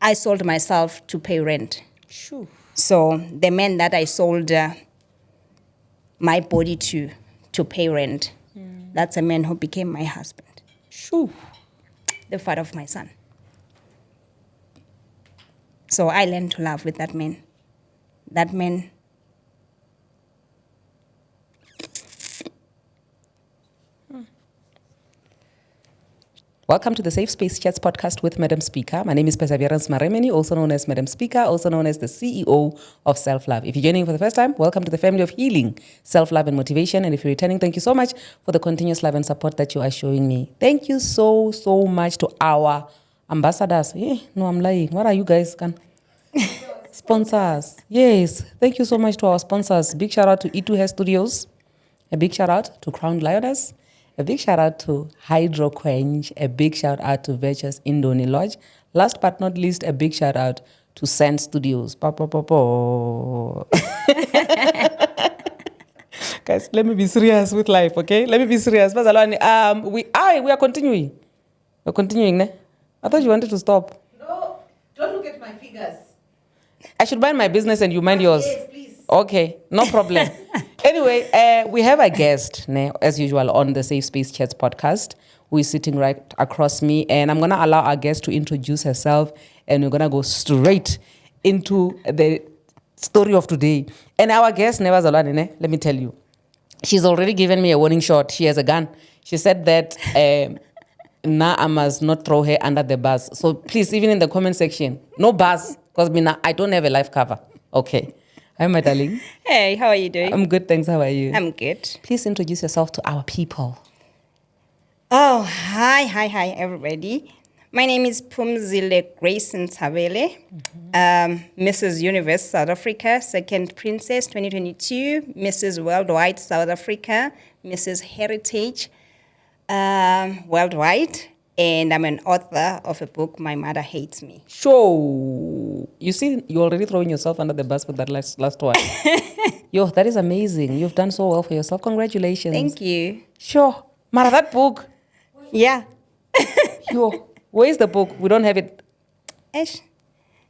I sold myself to pay rent. Shoo. So the man that I sold my body to pay rent, that's a man who became my husband. Shoo. The father of my son. So I learned to love with that man. That man. Welcome to the Safe Space Chats podcast with Madam Speaker. My name is Perseverance Maremeni, also known as Madam Speaker, also known as the CEO of Self-Love. If you're joining for the first time, welcome to the family of healing, self-love and motivation. And if you're returning, thank you so much for the continuous love and support that you are showing me. Thank you so much to our ambassadors. No, I'm lying. What are you guys? Sponsors. Yes. Thank you so much to our sponsors. Big shout out to E2 Hair Studios. A big shout out to Crown Lioness. A big shout out to Hydro Quench. A big shout out to Virtuous Indoni Lodge. Last but not least, a big shout out to Sand Studios. Guys, let me be serious with life, okay? Let me be serious. We are continuing. We're continuing, ne? I thought you wanted to stop. No, don't look at my figures. I should mind my business and you mind yours. Yes, please. Okay, no problem. Anyway, we have a guest, as usual, on the Safe Space Chats podcast, who is sitting right across me. And I'm going to allow our guest to introduce herself. And we're going to go straight into the story of today. And our guest, let me tell you, she's already given me a warning shot. She has a gun. She said that now I must not throw her under the bus. So please, even in the comment section, no bus, because I don't have a life cover. Okay. Hi, my darling. Hey, how are you doing? I'm good, thanks. How are you? I'm good. Please introduce yourself to our people. Oh, hi, everybody. My name is Phumzile Grace Ntshabele, Mrs. Universe South Africa, Second Princess 2022, Mrs. Worldwide South Africa, Mrs. Heritage Worldwide, and I'm an author of a book, My Mother Hates Me. Sure. You see, you're already throwing yourself under the bus with that last one. Yo, that is amazing. You've done so well for yourself. Congratulations. Thank you. Sure. Mara, that book. Yeah. Yo, where is the book? We don't have it.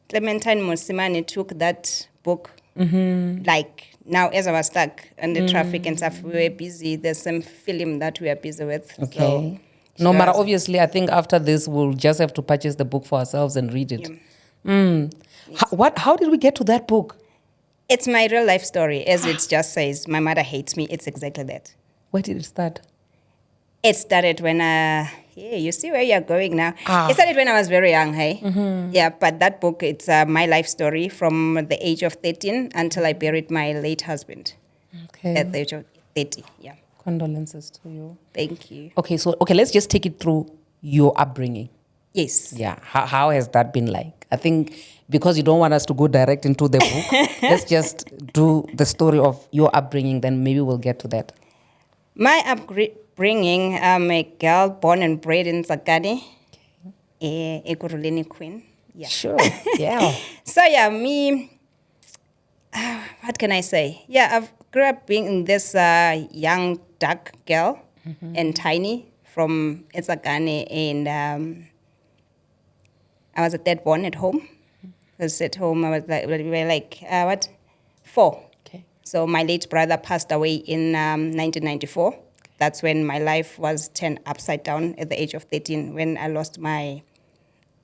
Clementine Mosimane took that book. Like now, as I was stuck on the traffic and stuff, we were busy. There's some film that we are busy with. Okay. So No matter, obviously, I think after this, we'll just have to purchase the book for ourselves and read it. Yeah. Yes. How did we get to that book? It's my real life story, as it just says. My mother hates me. It's exactly that. Where did it start? It started when you see where you're going now. Ah. It started when I was very young, hey? Yeah, but that book, it's my life story from the age of 13 until I buried my late husband Okay. at the age of 30, yeah. Condolences to you. Thank you. Okay, let's just take it through your upbringing. Yes. Yeah, how has that been like? I think because you don't want us to go direct into the book, let's just do the story of your upbringing, then maybe we'll get to that. My upbringing, I'm a girl born and bred in Tsakane, a Kuruleni queen. Yeah. Sure, yeah. So yeah, me, what can I say? Yeah, I've grew up being in this young, dark girl and tiny from Tsakane, and I was a third born at home. I was at home, we were like, 4. Okay. So my late brother passed away in 1994. That's when my life was turned upside down at the age of 13 when I lost my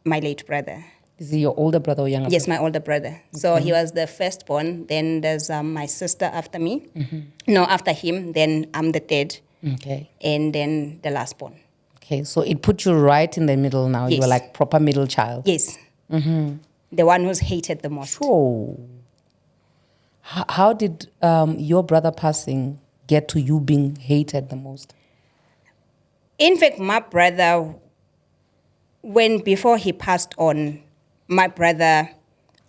late brother. Is he your older brother or younger Yes, brother? my older brother. Okay. So he was the firstborn. Then there's my sister after me. No, after him. Then I'm the third. Okay. And then the last born. Okay, so it put you right in the middle now. Yes. You were like proper middle child. Yes. The one who's hated the most. Sure. How did your brother passing get to you being hated the most? In fact, my brother, before he passed on, my brother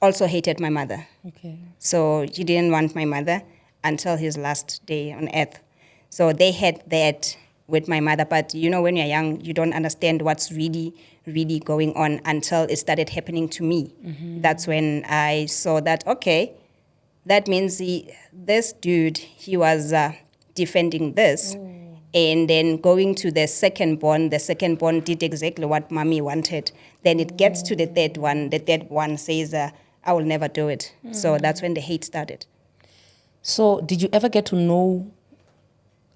also hated my mother. Okay. So he didn't want my mother until his last day on earth. So they had that with my mother. But, when you're young, you don't understand what's really, really going on until it started happening to me. That's when I saw that, okay, that means this dude, he was defending this. And then going to the second born did exactly what mommy wanted. Then it gets to the third one says, I will never do it. So that's when the hate started. So did you ever get to know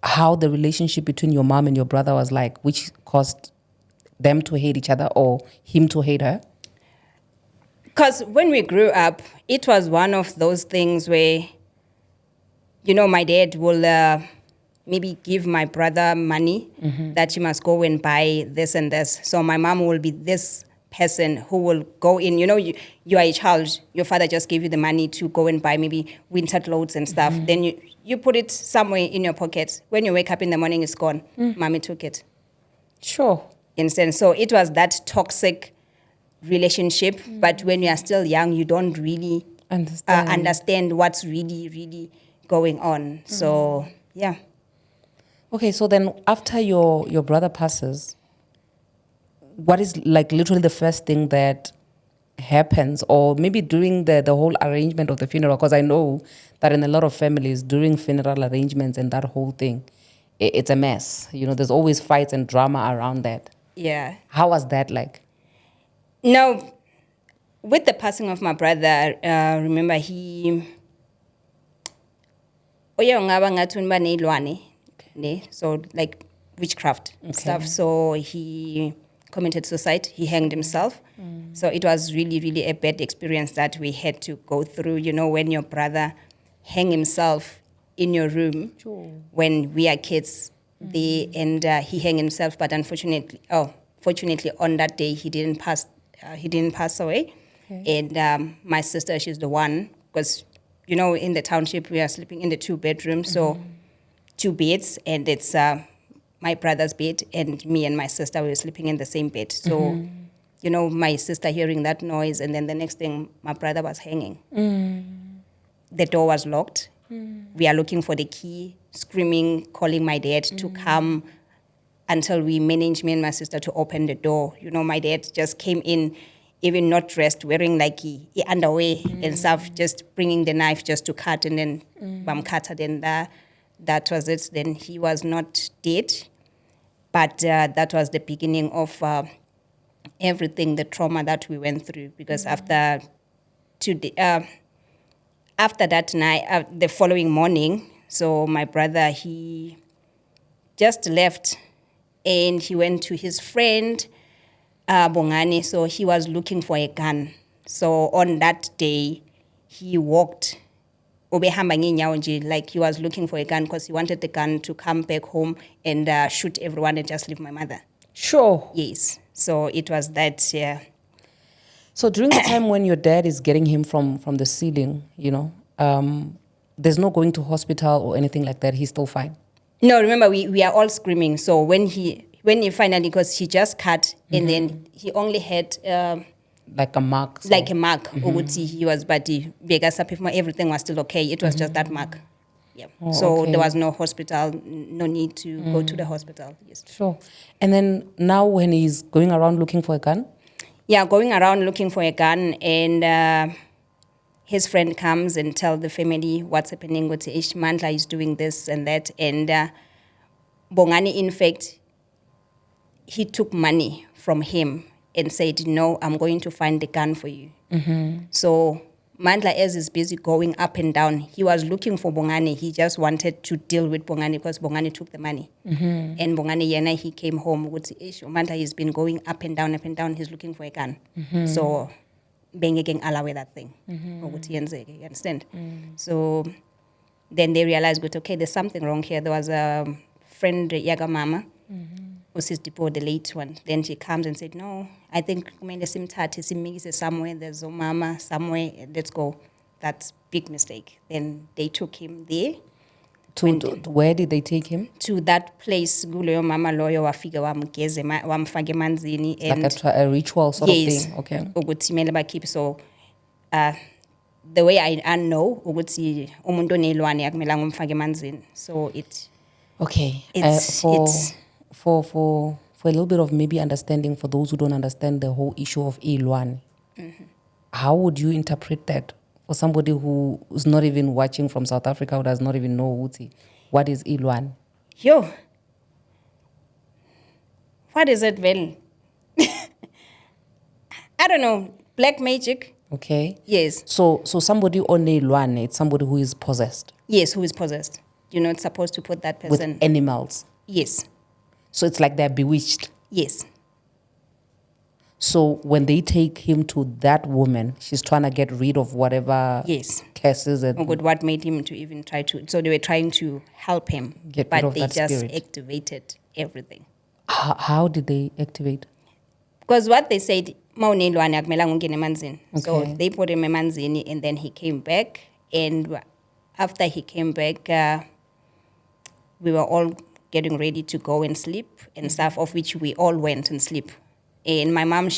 how the relationship between your mom and your brother was like, which caused them to hate each other or him to hate her? Because when we grew up, it was one of those things where, my dad will maybe give my brother money that you must go and buy this and this. So my mom will be this person who will go in, you are a child, your father just gave you the money to go and buy maybe winter clothes and stuff. Then you put it somewhere in your pocket. When you wake up in the morning, it's gone. Mommy took it. Sure. Instead, so it was that toxic relationship. But when you are still young, you don't really understand what's really, really going on. So, yeah. Okay, so then after your brother passes, what is like literally the first thing that happens, or maybe during the whole arrangement of the funeral? Because I know that in a lot of families, during funeral arrangements and that whole thing, it's a mess. There's always fights and drama around that. Yeah. How was that like? No, with the passing of my brother, remember so like witchcraft stuff. So he committed suicide. He hanged himself. So it was really, really a bad experience that we had to go through. When your brother hang himself in your room when we are kids, he hang himself. But fortunately, on that day he didn't pass. He didn't pass away. Okay. And my sister, she's the one, because in the township we are sleeping in the 2 bedrooms. So 2 beds, and it's my brother's bed, and me and my sister were sleeping in the same bed. So, my sister hearing that noise, and then the next thing, my brother was hanging. The door was locked. We are looking for the key, screaming, calling my dad to come, until we managed, me and my sister, to open the door. My dad just came in, even not dressed, wearing like he underwear and stuff, just bringing the knife just to cut, and then cutter, then that was it. Then he was not dead, but that was the beginning of everything, the trauma that we went through. Because after that night, the following morning, so my brother, he just left, and he went to his friend Bongani. So he was looking for a gun. So on that day, he walked. Like he was looking for a gun because he wanted the gun to come back home and shoot everyone and just leave my mother. Sure. Yes. So it was that, yeah. So during the time when your dad is getting him from the ceiling, there's no going to hospital or anything like that. He's still fine. No, remember, we are all screaming. So when he finally, because he just cut, and then he only had like a mark. So. Like a mark. He was, but everything was still okay. It was just that mark. Yeah. Oh, so okay. There was no hospital, no need to go to the hospital. Yes. Sure. And then now when he's going around looking for a gun? Yeah, going around looking for a gun, and his friend comes and tells the family what's happening with Mandla is doing this and that. And Bongani, in fact, he took money from him and said, no, I'm going to find the gun for you. So Mandla, as is busy going up and down, he was looking for Bongani. He just wanted to deal with Bongani because Bongani took the money. And Bongani, Yena, he came home with Mandla, he's been going up and down, he's looking for a gun. So being again allow that thing. You understand? So then they realized, okay, there's something wrong here. There was a friend, Yaga Mama, Usis Dipo, the late one. Then she comes and said, no, I think somewhere, there's a mama somewhere, let's go. That's big mistake. Then they took him there. Where did they take him? To that place, gulo mama lawyer wafika wamfake manzini. Like a ritual sort of thing. Okay. Keep. So the way I know, ukuthi umuntu onelwane akumela ngumfake manzini. So it. Okay. It's for a little bit of maybe understanding for those who don't understand the whole issue of ilwane. How would you interpret that for somebody who is not even watching from South Africa, who does not even know what is ilwane? Yo, what is it, Well? I don't know. Black magic. Okay. Yes. So somebody on a luane, it's somebody who is possessed Yes, who is possessed. You're not supposed to put that with person. animals. Yes. So it's like they're bewitched. Yes. So when they take him to that woman, she's trying to get rid of whatever Yes. curses and Oh, good. What made him to even try to? So they were trying to help him, Get rid but of they that just spirit. activated everything. How did they activate? Because what they said, "Mawunelwane akumelanga ungene emanzini." So Okay. they put him emanzini, and then he came back. And after he came back, we were all getting ready to go and sleep and stuff, of which we all went and sleep. And my mom,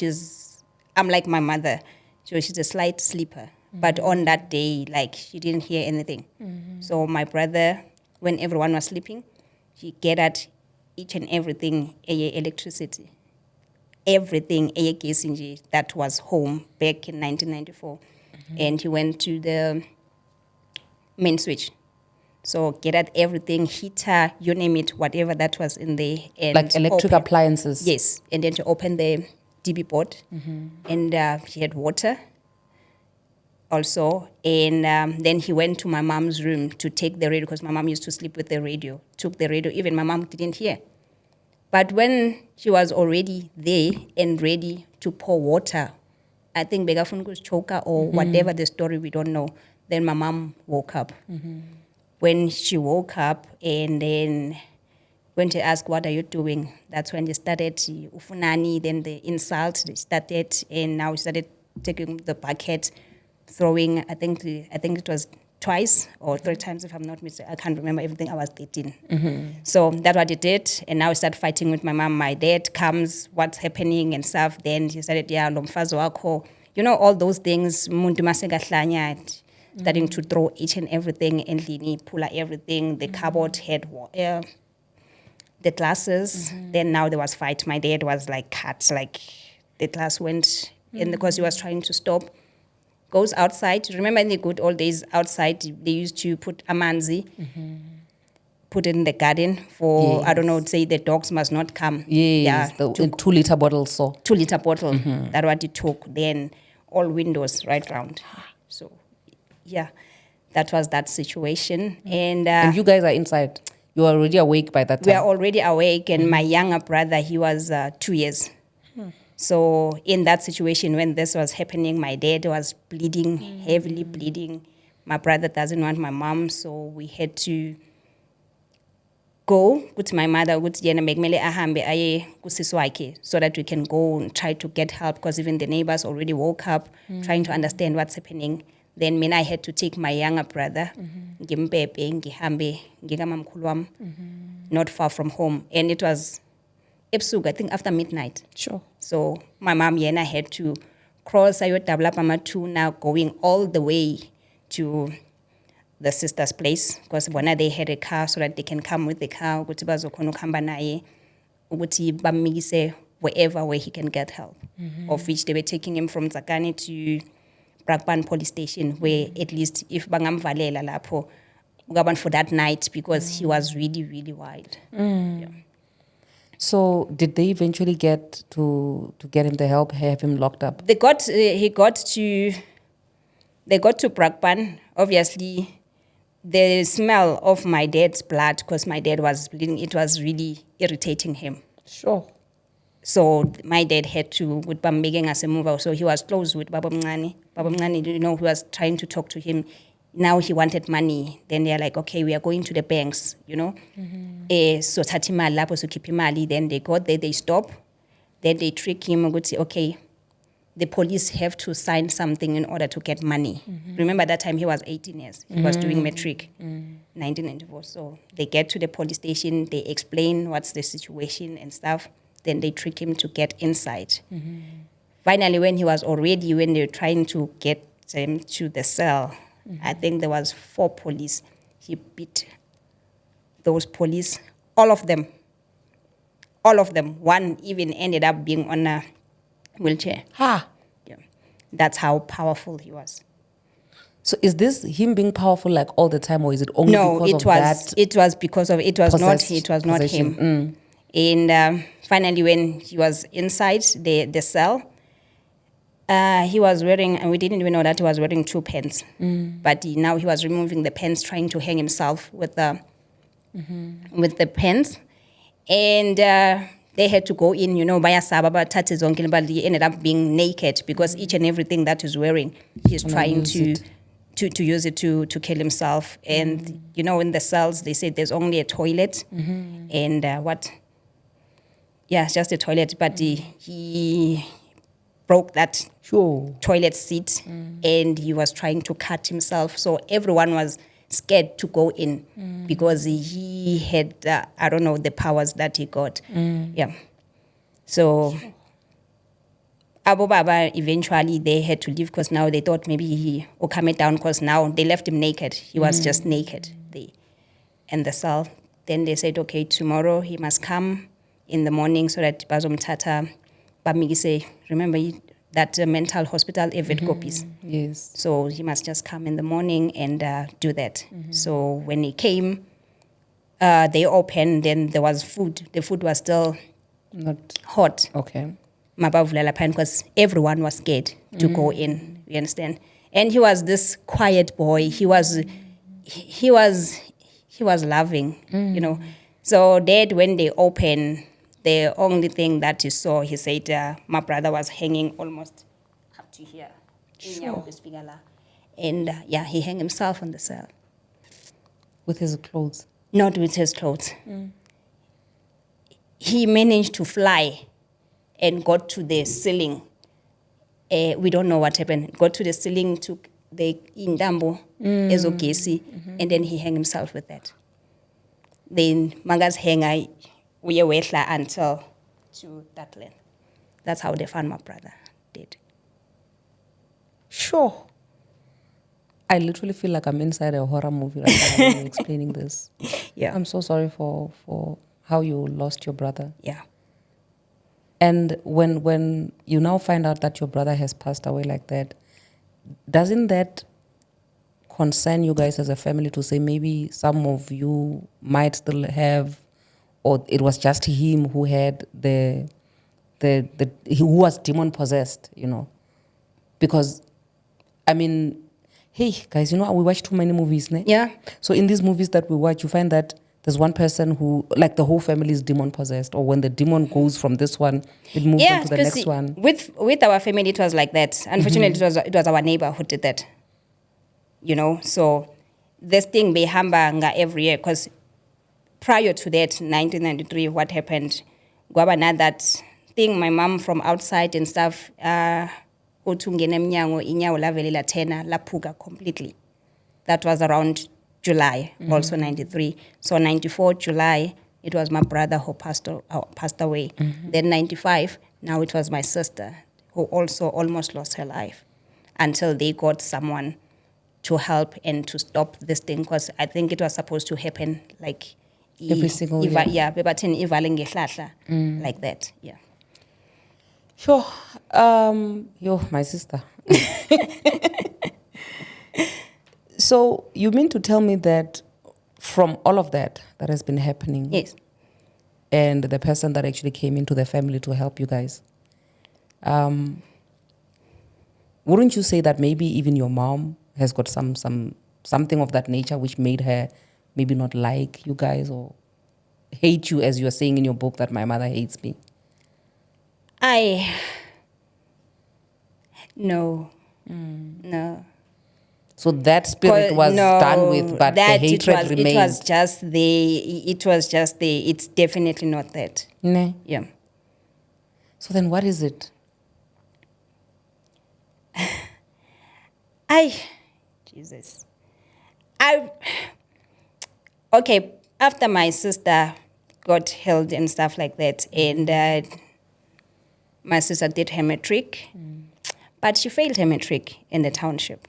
I'm like my mother, so she's a slight sleeper. But on that day, like, she didn't hear anything. So my brother, when everyone was sleeping, he gathered each and everything, electricity, everything, that was home back in 1994. And he went to the main switch. So gathered everything, heater, you name it, whatever that was in there. And Like electric opened- appliances? Yes, and then to open the DB board, and he had water also. And then he went to my mom's room to take the radio, because my mom used to sleep with the radio. Took the radio, even my mom didn't hear. But when she was already there and ready to pour water, I think Begafunku's choker or whatever the story, we don't know, then my mom woke up. When she woke up and then went to ask, "What are you doing?" That's when they started ufunani, then the insult they started, and now she started taking the bucket, throwing. I think it was twice or three times, if I'm not mistaken. I can't remember everything. I was 13. So that's what he did, and now he started fighting with my mom. My dad comes, what's happening and stuff. Then he started, "Yeah, lo mfazi wakho," all those things. Muntu masekahlanya, starting to throw each and everything, endlini, pull out everything. The cupboard had the glasses. Then now there was fight. My dad was like cut, like the glass went in because he was trying to stop. Goes outside. Remember in the good old days, outside they used to put amanzi, put it in the garden for, I don't know, say the dogs must not come. Yes, Yeah, the 2 liter bottles. So 2-liter bottle. That's what he took. Then all windows right round. So, yeah, that was that situation. And you guys are inside. You are already awake by that we time. are already awake, and my younger brother, he was 2 years. So in that situation, when this was happening, my dad was bleeding, heavily bleeding. My brother doesn't want my mom, so we had to go with my mother, with yena bekumele ahambe aye kusisi wakhe, so that we can go and try to get help, because even the neighbors already woke up trying to understand what's happening. Then I had to take my younger brother, ngimbebe, ngihambe, ngikamamkhulu wami, not far from home. And it was ebusuku, I think after midnight. Sure. So my mom yena had to cross ayodabula amatuna, going all the way to the sister's place, because bona they had a car, so that they can come with the car ukuthi bazokhona ukuhamba naye ukuthi bamikise wherever where he can get help. Of which they were taking him from Tsakani to Brakpan police station, where at least if bangamvalela lapho ukaban for that night, because he was really, really wild. Yeah. So did they eventually get to get him the help, have him locked up? They got to Brakpan. Obviously, the smell of my dad's blood, because my dad was bleeding, it was really irritating him. Sure. So my dad had to, with making us a move. So he was close with Baba Mngani. Baba Mngani, he was trying to talk to him. Now he wanted money. Then they're like, okay, we are going to the banks, So tathi imali lapho, so keep imali. Then they got there, they stop. Then they trick him, would say, okay, the police have to sign something in order to get money. Remember that time he was 18 years. He was doing matric, 1994. So they get to the police station, they explain what's the situation and stuff. Then they trick him to get inside. Finally, when they were trying to get him to the cell, I think there was 4 police. He beat those police, all of them. One even ended up being on a wheelchair. Ha! Yeah. That's how powerful he was. So is this him being powerful like all the time, or is it only No, because it of was that? it was because of it was possessed- not possession? him. And finally, when he was inside the cell, he was wearing, and we didn't even know that he was wearing 2 pants. But now he was removing the pants, trying to hang himself with the pants. And they had to go in, baya saba bathathe zonke, but he ended up being naked because each and everything that he's wearing, he's trying to use it to kill himself. And, in the cells, they said there's only a toilet and just a toilet. But he broke that toilet seat and he was trying to cut himself. So everyone was scared to go in because he had, I don't know, the powers that he got. Yeah. So Abu Baba, eventually they had to leave because now they thought maybe he will calm it down because now they left him naked. He was just naked in the cell. Then they said, okay, tomorrow he must come in the morning so that bazomthatha bamikise, remember that mental hospital, Evid copies. Yes. So he must just come in the morning and do that. So when he came, they opened, then there was food. The food was still Not hot. okay. Because everyone was scared to go in, you understand? And he was this quiet boy. He was loving, So Dad, when they opened, the only thing that he saw, he said, my brother was hanging almost up to here. And he hung himself on the cell. With his clothes. Not with his clothes. He managed to fly and got to the ceiling. We don't know what happened. Got to the ceiling, took the indambo, ezogesi, and then he hung himself with that. Then Manga's hanger, we were until to that length. That's how they found my brother dead. Sure. I literally feel like I'm inside a horror movie right now when you're explaining this. Yeah. I'm so sorry for how you lost your brother. Yeah. And when you now find out that your brother has passed away like that, doesn't that concern you guys as a family to say maybe some of you might still have, or it was just him who had who was demon possessed, Because, I mean, hey, guys, we watch too many movies, ne? Yeah. So in these movies that we watch, you find that there's one person who, like the whole family is demon possessed, or when the demon goes from this one, it moves on to the next one. With our family, it was like that. Unfortunately, it was our neighbor who did that. So this thing behamba every year because prior to that, 1993, what happened? Gwabana that thing, my mom from outside and stuff, utungene mnyango inyawo lavelela tena laphuka completely. That was around July, also 93. So 94 July, it was my brother who passed away. Then 95, now it was my sister who also almost lost her life until they got someone to help and to stop this thing because I think it was supposed to happen like every single year. Yeah, like that. Yeah. Sure. My sister. So you mean to tell me that from all of that has been happening, Yes. and the person that actually came into the family to help you guys, wouldn't you say that maybe even your mom has got something of that nature which made her maybe not like you guys or hate you, as you are saying in your book that my mother hates me? No. So that spirit was done with, but the hatred remained. It was just it's definitely not that. Ne? Yeah. So then what is it? Jesus. Okay, after my sister got healed and stuff like that, and my sister did her matric, but she failed her matric in the township.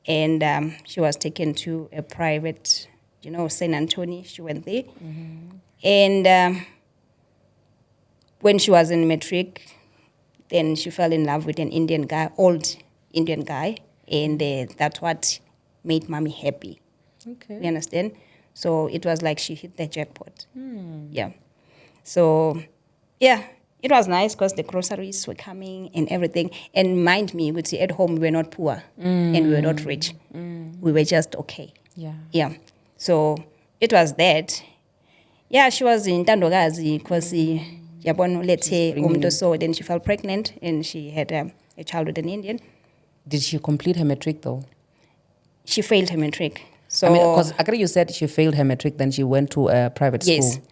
And she was taken to a private, St. Anthony. She went there. And when she was in matric, then she fell in love with an Indian guy, old Indian guy. And that's what made mommy happy. Okay. You understand? So it was like she hit the jackpot. Yeah. So, yeah, it was nice because the groceries were coming and everything. And mind me, at home we were not poor and we were not rich. We were just okay. Yeah. Yeah. So it was that. Yeah, she was in Tandogazi because yabona ulethe umuntu so then she fell pregnant and she had a child with an Indian. Did she complete her matric though? She failed her matric. So I mean, because agree you said she failed her matric, then she went to a private Yes. school.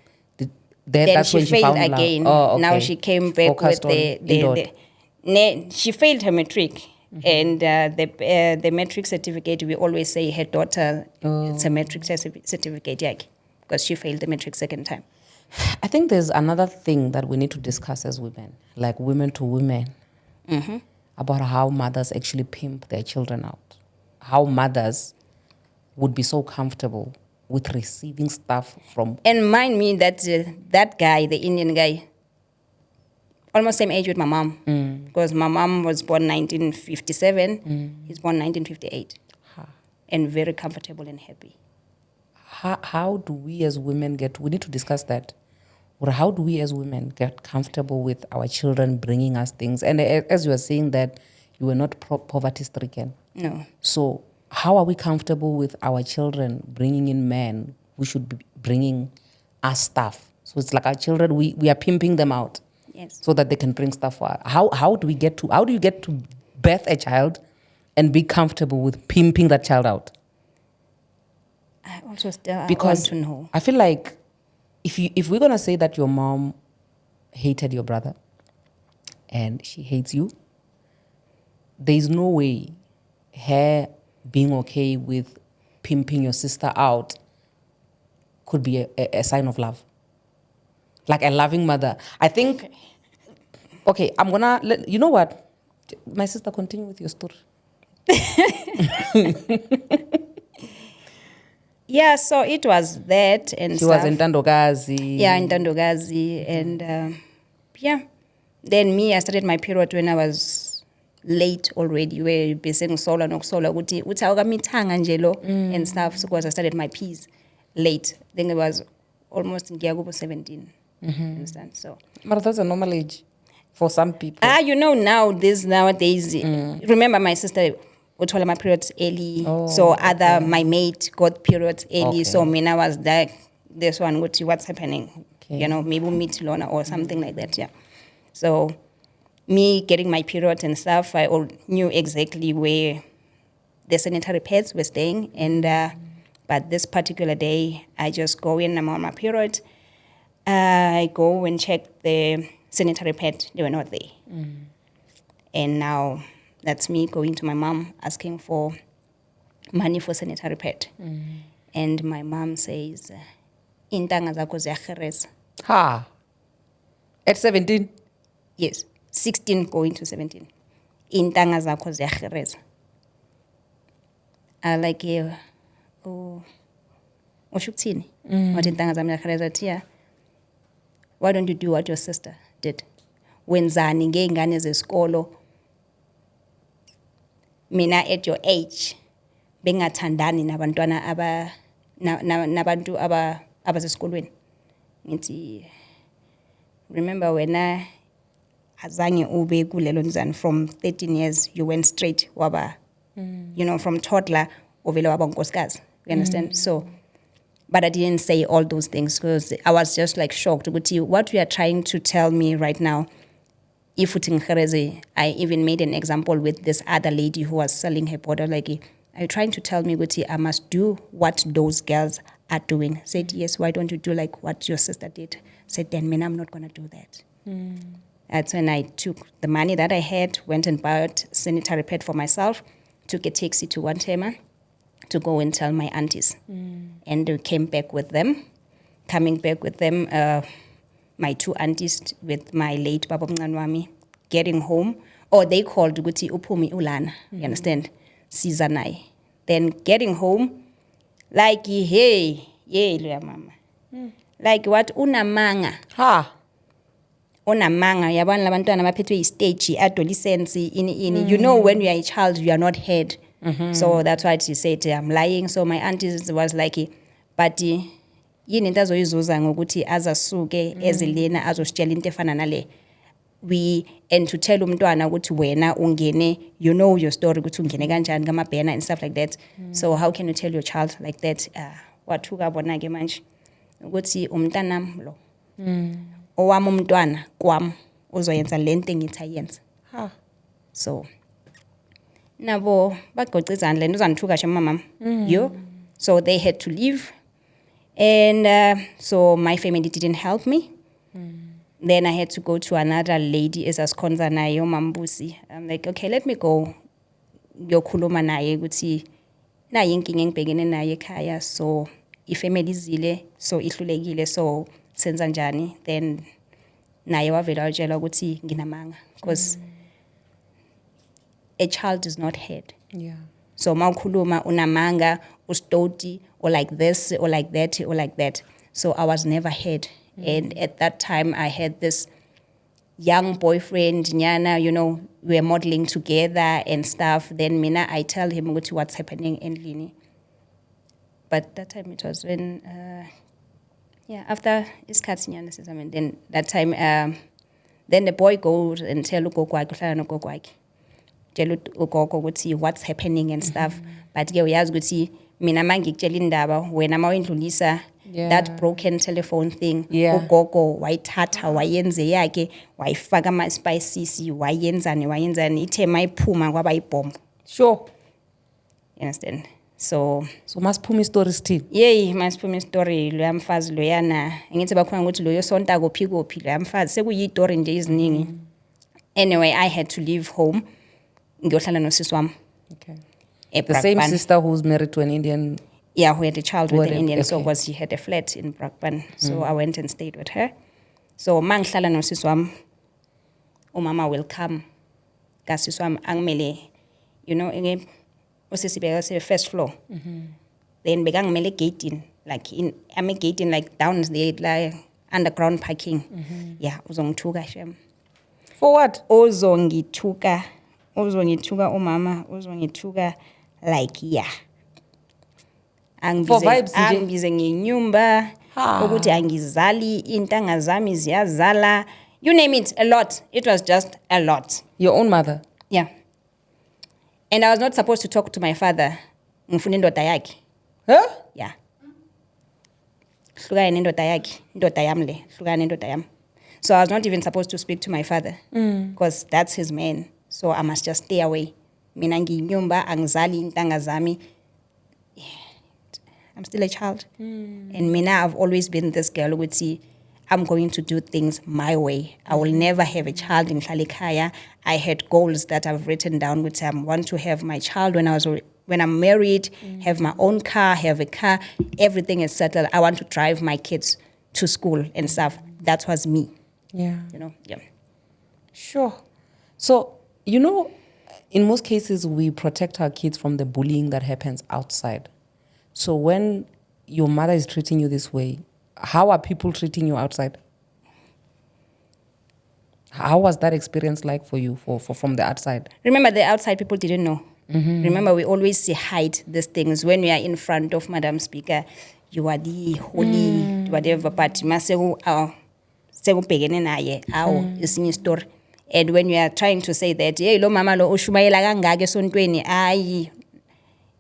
then That's she when she failed found love. again. Oh, okay. Now she came back Focused with on indoor. she failed her matric. And the matric certificate, we always say her daughter, it's a matric certificate, yeah, because she failed the matric second time. I think there's another thing that we need to discuss as women, like women to women, about how mothers actually pimp their children out. How mothers would be so comfortable with receiving stuff from... And mind me that that guy, the Indian guy, almost same age with my mom, because my mom was born 1957, he's born 1958, and very comfortable and happy. How do we as women we need to discuss that. Or how do we as women get comfortable with our children bringing us things? And as you were saying that you were not poverty stricken. No. So how are we comfortable with our children bringing in men who should be bringing us stuff? So it's like our children, we are pimping them out. Yes. So that they can bring stuff for us. How do you get to birth a child and be comfortable with pimping that child out? I also still Because want to know. I feel like if we're gonna say that your mom hated your brother and she hates you, there's no way her being okay with pimping your sister out could be a sign of love. Like a loving mother. I think, okay, I'm gonna you know what? My sister, continue with your story. Yeah, so it was that and She stuff. was in Tandogazi. Yeah, in Tandogazi. And yeah, then me, I started my period when I was late already. Where beseng sola nokusola ukuthi awukamithanga nje lo and stuff. So because I started my P's late. Then it was almost in Giagubo 17. Understand? So. But that's a normal age for some people. Nowadays, remember my sister would tell my periods early. So my mate got periods early. Okay. So me, I was like, this one, what's happening? Okay. You know, maybe meet Lona or something like that, yeah. So me getting my period and stuff, I all knew exactly where the sanitary pads were staying. And but this particular day, I just go in, I'm on my period. I go and check the sanitary pad, they were not there. And now that's me going to my mom asking for money for sanitary pad. And my mom says, intanga zakho ziyagereza. Ha! At 17? Yes, 16 going to 17. Intanga zakho ziyagereza. I like, usho ukuthini? Wathi intanga zami ziyagereza thiya. Why don't you do what your sister did? Wenzani ngeingane zesikolo? Mina at your age bengathandani nabantwana nabantu abasesikolweni. Ngithi remember when azange ube kulelo nzani from 13 years you went straight waba you know from toddler ovela waba unkosikazi. You understand? So but I didn't say all those things because I was just like shocked. What we are trying to tell me right now, if I even made an example with this other lady who was selling her powder. Like, are you trying to tell me, I must do what those girls are doing? Said, yes, why don't you do like what your sister did? Said, then, man, I'm not going to do that. That's when I took the money that I had, went and bought sanitary pad for myself, took a taxi to Wantema to go and tell my aunties. And we came back with them. Coming back with them, my two aunties with my late Baba Mnganwami, getting home. Or they called Guti Upumi Ulana. You understand? Sizanai. Then getting home, like, hey, yeah, mama. Like what? Unamanga. Ha! Unamanga. Yabana labantwana baphetwe stage adolescence in. You know when you are a child, you are not heard. So that's why she said, I'm lying. So my auntie was like, but yini into azoyizuza ngokuthi azasuke ezilena azositshela into efana nale. And to tell umntwana ukuthi wena ungene, you know your story ukuthi ungene kanjani ngamabhena and stuff like that. So how can you tell your child like that? Wathuka bona ke manje ukuthi umntanam lo. Owami umntwana kwami uzoyenza lento engithi ayenze. So nabo bagoqa izandla and uzanithuka nje mama. So they had to leave. And so my family didn't help me. Then I had to go to another lady ezasikhonza naye uMambusi. I'm like, okay, let me go. Ngiyokhuluma naye ukuthi nayi inkinga engibhekene naye ekhaya, so ifamily izile, so ihlulekile, so senza njani. Then naye wavela watshela ukuthi nginamanga because a child is not heard. Yeah. So mawukhuluma unamanga, ustoti, or like this, or like that, or like that. So I was never heard. And at that time, I had this young boyfriend, Nyana, you know, we were modeling together and stuff. Then Mina, I tell him what's happening in Lini. But that time it was when, after Iskat's Nyana, I mean, then that time, then the boy goes and tell Ugokwaki, tell Ugogo what's happening and stuff. But yeah, we ask Mina mangi Jelindaba, when I'm in Lisa. Yeah. That broken telephone thing. Yeah. Ugogo wayithatha wayenze yakhe wayifaka ama spices wayenzani ithe mayiphuma kwaba ibomb. Sure. You understand? So masiphuma story still. Yey masiphuma story lo yamfazi lo yana ngithi bakhona ukuthi lo yosonta kophi lo yamfazi sekuyistory nje iziningi. Anyway, I had to leave home ngiyohlala nosisi wami. Okay. The same sister who's married to an Indian. Yeah, who had a child with an Indian, okay. so she had a flat in Brakpan. So I went and stayed with her. So mangihlala nosisi wami, umama will come. Kasisi wami angimele, you know, usisi beka first floor. Then bekangimele gating, I'm a gating like down there, like underground parking. Yeah, uzongithuka shem. For what? Uzongithuka umama, uzongithuka like yeah. For vibes angibize ngenyumba ukuthi angizali intanga zami ziyazala, you name it, a lot. It was just a lot. Your own mother? Yeah. And I was not supposed to talk to my father. Ngifuna indoda yakhe. Huh? Yeah. Hlukane nendoda yakhe, indoda yami le, hlukane nendoda yami. So I was not even supposed to speak to my father because that's his man. So I must just stay away. Mina nginyumba angizali intanga zami. I'm still a child. And Mina, I've always been this girl who would see, I'm going to do things my way. I will never have a child in Shalikaya. I had goals that I've written down, which I want to have my child when I'm married, have my own car, have a car, everything is settled. I want to drive my kids to school and stuff. That was me. Yeah. You know, yeah. Sure. So, you know, in most cases, we protect our kids from the bullying that happens outside. So when your mother is treating you this way, how are people treating you outside? How was that experience like for you from the outside? Remember, the outside people didn't know. Remember, we always hide these things. When we are in front of Madam Speaker, you are the holy, whatever, but masegu segubhekene naye isinye story. And when you are trying to say that, hey, lo mama lo ushumayela kangaka esontweni, ayi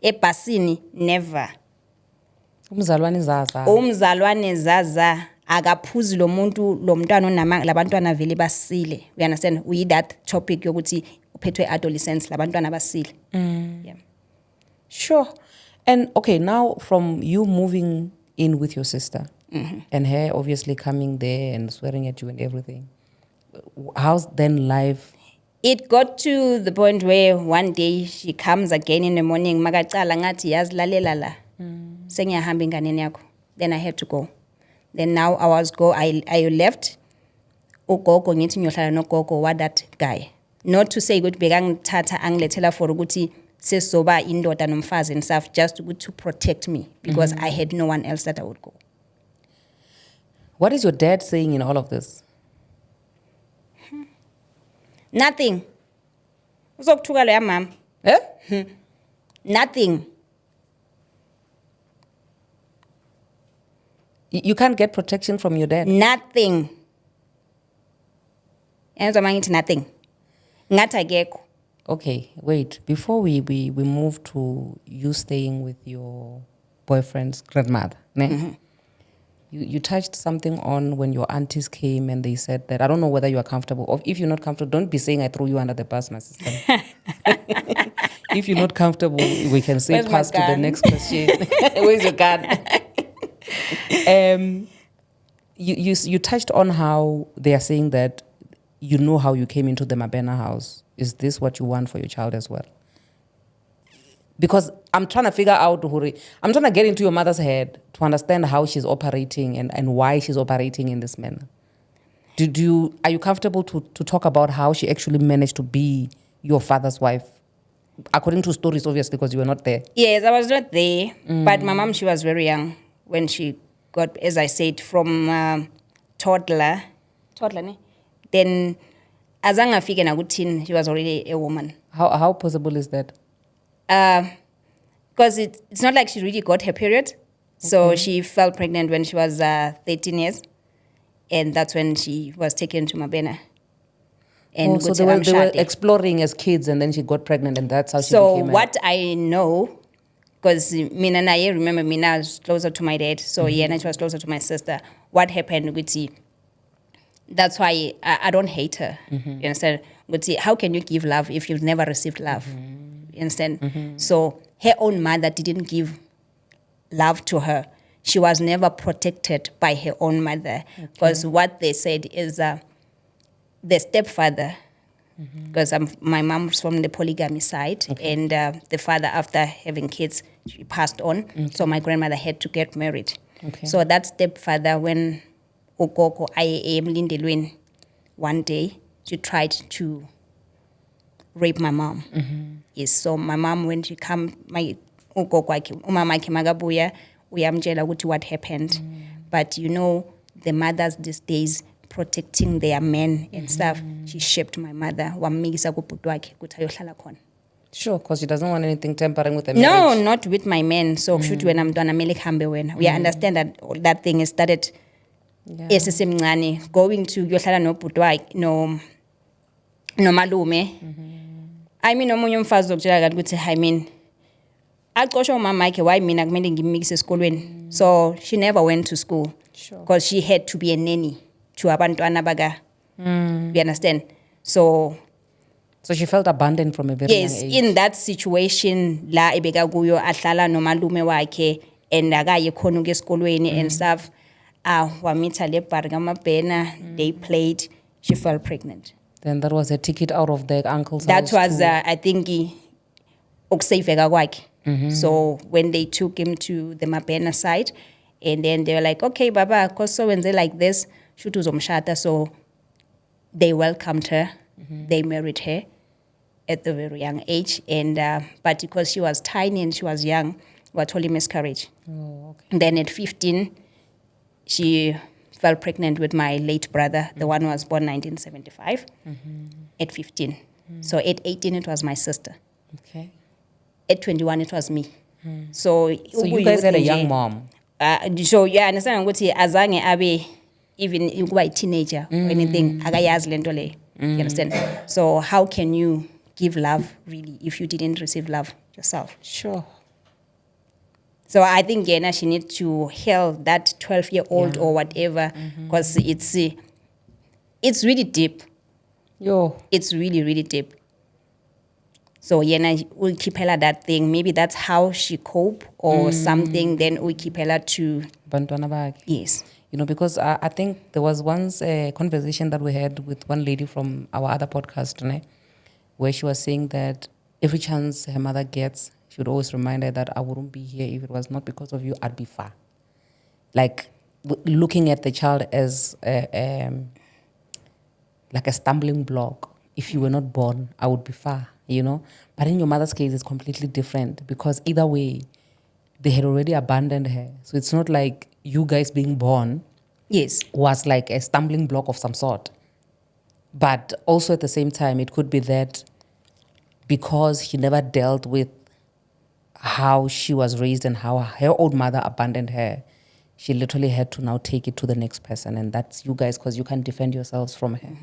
ebhasini, never. Umzalwane zaza akaphuzi lo mntwana onamanga labantwana vele basile. We understand, we that topic yokuthi uphethwe adolescents labantwana basile. Yeah. Sure. And okay, now from you moving in with your sister and her obviously coming there and swearing at you and everything, how's then life? It got to the point where one day she comes again in the morning, magacala ngathi yazilalela la. Sengiyahamba inganeni yakho. Then I had to go. Then now I left. Ugogo ngithi ngiyohlala nogogo wa that guy. Not to say ukuthi bekangithatha angilethela for ukuthi sesoba indoda nomfazi and stuff, just to protect me because I had no one else that I would go. What is your dad saying in all of this? Nothing. Uzokuthuka lo yamama. Nothing. You can't get protection from your dad. Nothing. Nothing. Ngathi akekho. Okay, wait. Before we move to you staying with your boyfriend's grandmother, ne? You touched something on when your aunties came and they said that, I don't know whether you are comfortable, or if you're not comfortable, don't be saying I threw you under the bus, my sister. If you're not comfortable, we can say Where's my pass to the gun? next question. Where's your gun? You touched on how they are saying that you know how you came into the Mabena house. Is this what you want for your child as well? Because I'm trying to figure out, I'm trying to get into your mother's head to understand how she's operating and why she's operating in this manner. Are you comfortable to talk about how she actually managed to be your father's wife? According to stories, obviously, because you were not there. Yes, I was not there. But my mom, she was very young when she got, as I said, from toddler. Toddler, ne? Then, as angafike nakuthini, she was already a woman. How possible is that? Because it's not like she really got her period. So she fell pregnant when she was 13 years. And that's when she was taken to Mabena. And So they were exploring as kids and then she got pregnant and that's how she became what I know, because Mina and I remember Mina was closer to my dad, so Yana she was closer to my sister. What happened with that's why I don't hate her. You understand? But how can you give love if you've never received love? You understand? So her own mother didn't give love to her. She was never protected by her own mother. Because what they said is the stepfather, because my mom's from the polygamy side, and the father, after having kids, she passed on. So my grandmother had to get married. So that stepfather, when Okoko Lindelwin, one day, she tried to rape my mom. Yes, so my mom, when she come, my Okoko umama wakhe makabuya, uyamtshela ukuthi what happened. But you know, the mothers these days, protecting their men and stuff, she shipped my mother, wamikisa kubhuti wakhe ukuthi ayohlala khona. Sure, because she doesn't want anything tampering with the No, marriage. not with my men. So kushuthi wena mntwana mele kuhambe wena. We understand that that thing is started esesemncane, going to kuyohlala nobhuti wakhe nomalume. I mean omunye umfazi zokutshela kanti ukuthi I mean aqoshwa umama wakhe why mina kumele ngimikise esikolweni. So she never went to school because she had to be a nanny to abantwana baka. You understand? So she felt abandoned from a very young age. In that situation la ebeka kuyo ahlala nomalume wakhe and akaye khona ukuya esikolweni and stuff, wamitha le bar kaMabena, they played, she fell pregnant. Then that was a ticket out of the uncle's That house was I think ukusaveka kwakhe. So when they took him to the Mabena side, and then they were like, okay baba, cause so when they like this shoot uzomshata. So they welcomed her, they married her at a very young age, and but because she was tiny and she was young, we told him miscarriage. Then at 15 she fell pregnant with my late brother, the one who was born 1975, at 15. So at 18 it was my sister. Okay. At 21 it was me. So you guys had a young mom. So yeah, understand ukuthi azange abe even ukuba a teenager or anything, akayazi lento le. You understand? So how can you give love really if you didn't receive love yourself? Sure. So I think Yena, she needs to heal that 12-year-old or whatever, because it's really deep. It's really, really deep. So Yena will keep her that thing. Maybe that's how she cope or something. Then we keep her to Bantwana bag. Yes. You know, because I think there was once a conversation that we had with one lady from our other podcast, ne, where she was saying that every chance her mother gets, she would always remind her that I wouldn't be here if it was not because of you, I'd be far. Like looking at the child as like a stumbling block. If you were not born, I would be far, you know. But in your mother's case, it's completely different because either way, they had already abandoned her. So it's not like you guys being born was like a stumbling block of some sort. But also at the same time, it could be that because she never dealt with how she was raised and how her old mother abandoned her, she literally had to now take it to the next person, and that's you guys, because you can't defend yourselves from her.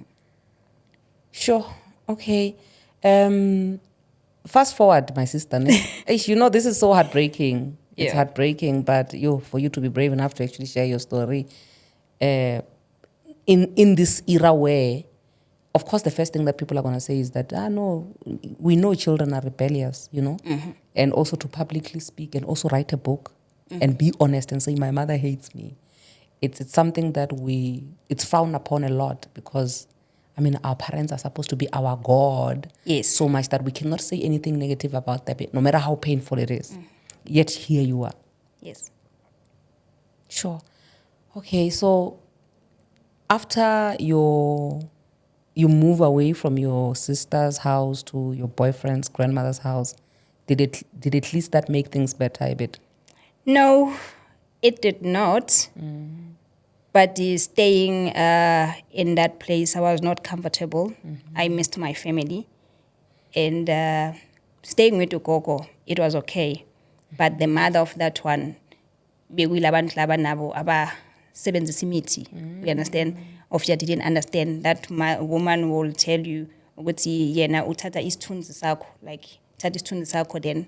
Sure. Okay. Fast forward, my sister. You know, this is so heartbreaking. It's Yeah. heartbreaking, but for you to be brave enough to actually share your story in this era where, of course, the first thing that people are going to say is that, no, we know children are rebellious, you know, and also to publicly speak and also write a book and be honest and say, my mother hates me. It's something that it's frowned upon a lot because, I mean, our parents are supposed to be our God. Yes. So much that we cannot say anything negative about them, no matter how painful it is. Yet here you are. Yes. Sure. Okay, so after you move away from your sister's house to your boyfriend's grandmother's house, did at least that make things better a bit? No, it did not. But staying in that place, I was not comfortable. I missed my family. And staying with Ukoko, it was okay. But the mother of that one, you understand? Of you didn't understand. That woman will tell you, yena utata isithunzi sakho, like utata isithunzi sakho then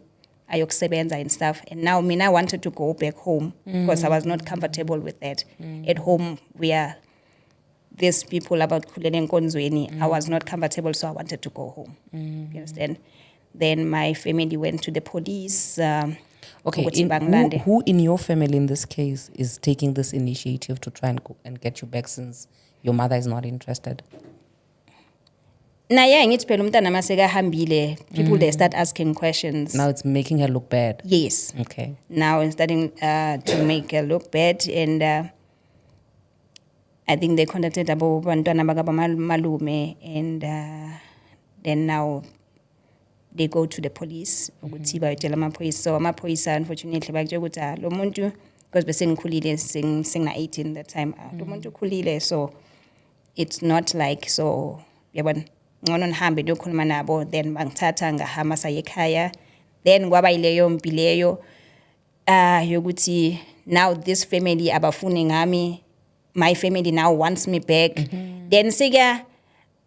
ayokusebenza and stuff. And now Mina wanted to go back home because I was not comfortable with that. At home we are these people about Kulele Nkonzweni. I was not comfortable, so I wanted to go home. You understand? Then my family went to the police. Okay, who in your family in this case is taking this initiative to try and go and get you back since your mother is not interested? People they start asking questions. Now it's making her look bad. Yes. Okay. Now it's starting to make her look bad, and I think they contacted Abo Bantwana Malume, and then now they go to the police. So amaphoyisa unfortunately bakutshela ukuthi lo muntu, because besengikhulile sing 18 that time, lo muntu ukhulile, so it's not like so yabona ngono nihambe niyokhuluma nabo, then bangithatha ngahamba saya ekhaya. Then kwaba ileyo mpi leyo yokuthi now this family abafuni ngami, my family now wants me back. Then sika,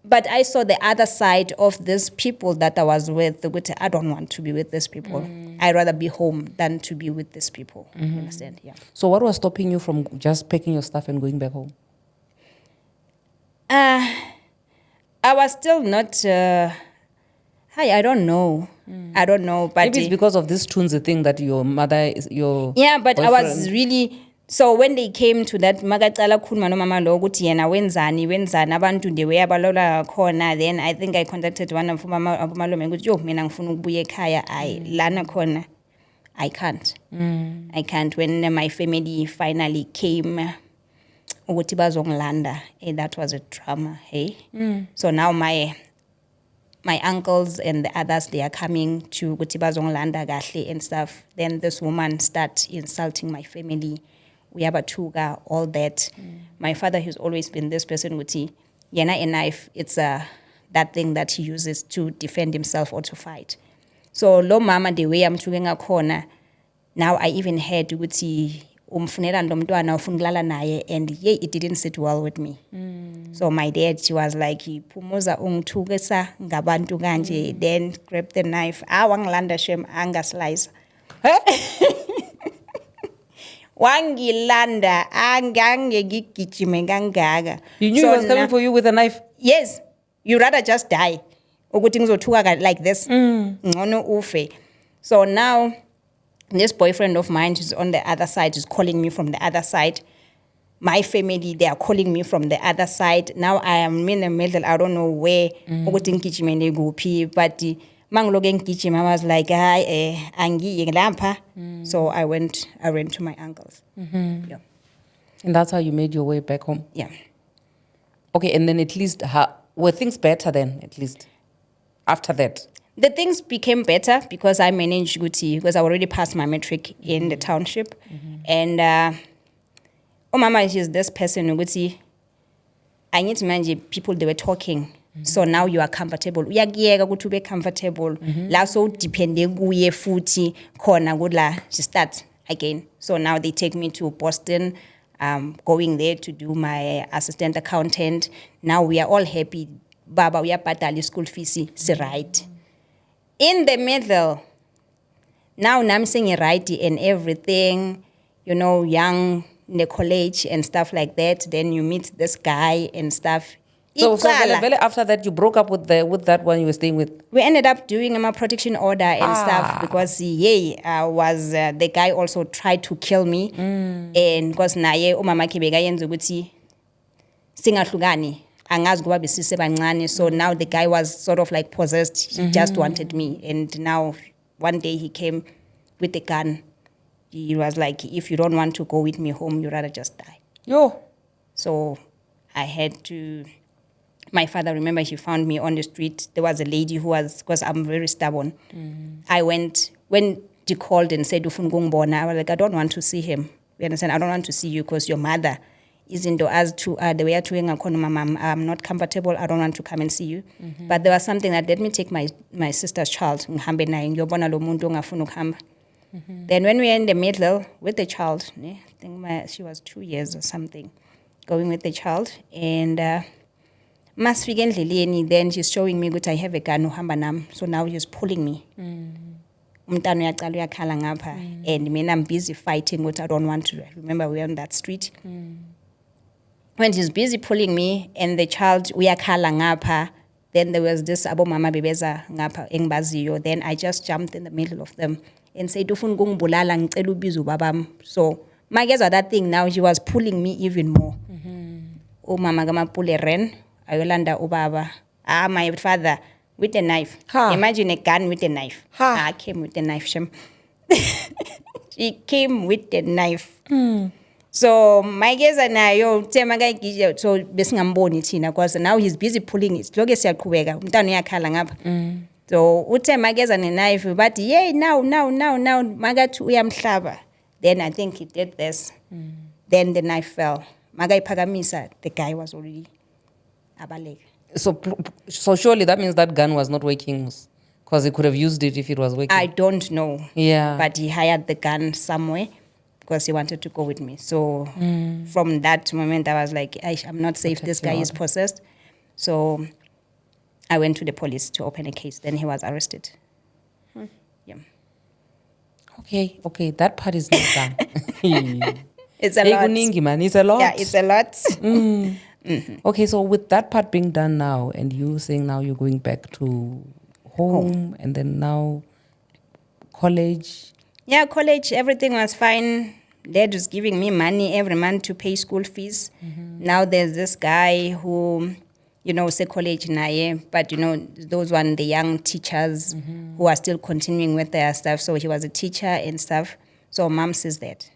but I saw the other side of these people that I was with. I don't want to be with these people. I'd rather be home than to be with these people. You understand? Yeah. So what was stopping you from just packing your stuff and going back home? I was still not. I don't know. I don't know. But maybe it's because of this Tunzi thing that your mother is your. Yeah, but boyfriend. I was really. So when they came to that, magacala khuluma no mama lo ukuthi yena wenzani abantu nde weyabalola khona. Then I think I contacted one of mama malume ukuthi yo mina ngifuna ukubuya ekhaya, lana khona I can't. I can't. When my family finally came ukuthi bazongilanda, that was a drama, hey. So now my uncles and the others, they are coming to ukuthi bazongilanda kahle and stuff. Then this woman start insulting my family. We have a tuga, all that. My father has always been this person with yena a knife. It's that thing that he uses to defend himself or to fight. So lo mama the way I'm tugging a corner. Now I even heard ukuthi umfunela ndomntwana ufuna naye, and it didn't sit well with me. So my dad, she was like, "Phumuza ungithukisa ngabantu kanje," then grabbed the knife. Wangilanda shem anga slice. Wangilanda angange gigijime kangaka. You knew he was coming for you with a knife? Yes. You rather just die. Ukuthi ngizothuka like this. Ngcono ufe. So now this boyfriend of mine who's on the other side is calling me from the other side. My family, they are calling me from the other side. Now I am in the middle. I don't know where. Ukuthi ngigijime nguphi, but mangiloke ngigijima, I was like, angiyi lapha. So I went to my uncle's. Yeah. And that's how you made your way back home? Yeah. Okay, and then at least, were things better then, at least, after that? The things became better because I managed Guti, because I already passed my matric in the township. And mama is this person, Guti. I need to manage people, they were talking. So now you are comfortable. Uyagiyeka ukuthi ube comfortable. La so depende kuye futhi khona kula she start again. So now they take me to Boston, going there to do my assistant accountant. Now we are all happy. Baba, we are patali school fees, right. In the middle, now I'm saying right and everything, young in the college and stuff like that. Then you meet this guy and stuff. So very after that, you broke up with that one you were staying with? We ended up doing a protection order and stuff because the guy also tried to kill me. And because naye umama kibega yenza ukuthi singahlukani angazi kuba besise bancane. So now the guy was sort of like possessed. He just wanted me. And now one day he came with a gun. He was like, if you don't want to go with me home, you'd rather just die. Yo. So I had to... My father, remember, he found me on the street. There was a lady who was, because I'm very stubborn. I went, when she called and said, I was like, I don't want to see him. You understand? I don't want to see you because your mother is into us to the way I'm not comfortable. I don't want to come and see you. But there was something that let me take my sister's child. Then when we were in the middle with the child, I think she was 2 years or something, going with the child, and then she's showing me that I have a gun. So now he's pulling me. And I'm busy fighting what I don't want to. Remember, we're on that street. When she's busy pulling me and the child, we are ngapha. Then there was this abo mama bebeza ngapha engbaziyo. Then I just jumped in the middle of them and said, "Ufuna ukungibulala ngicela ubizo babam." So my guess at that thing now, she was pulling me even more. Oh mama gama pule ren. Ayolanda ubaba. My father with a knife. Imagine a gun with a knife. I came with a knife. She came with a knife. So my guess and I, so besingamboni thina because now he's busy pulling it. Loke siyaqhubeka umntana uyakhala ngapha. So uthe my guess and a knife, but yay now magathi uyamhlaba. Then I think he did this. Then the knife fell. Magayiphakamisa, the guy was already abaleka. So surely that means that gun was not working, because he could have used it if it was working. I don't know. Yeah. But he hired the gun somewhere because he wanted to go with me. So from that moment, I was like, I'm not safe. This guy is possessed. So I went to the police to open a case. Then he was arrested. Yeah. Okay. That part is not done. It's a lot. It's a lot. Yeah, it's a lot. Okay, so with that part being done now, and you saying now you're going back to home, and then now college. Yeah, college, everything was fine. Dad was giving me money every month to pay school fees. Now there's this guy who, say college naye, but those the young teachers who are still continuing with their stuff. So he was a teacher and stuff. So mom says that.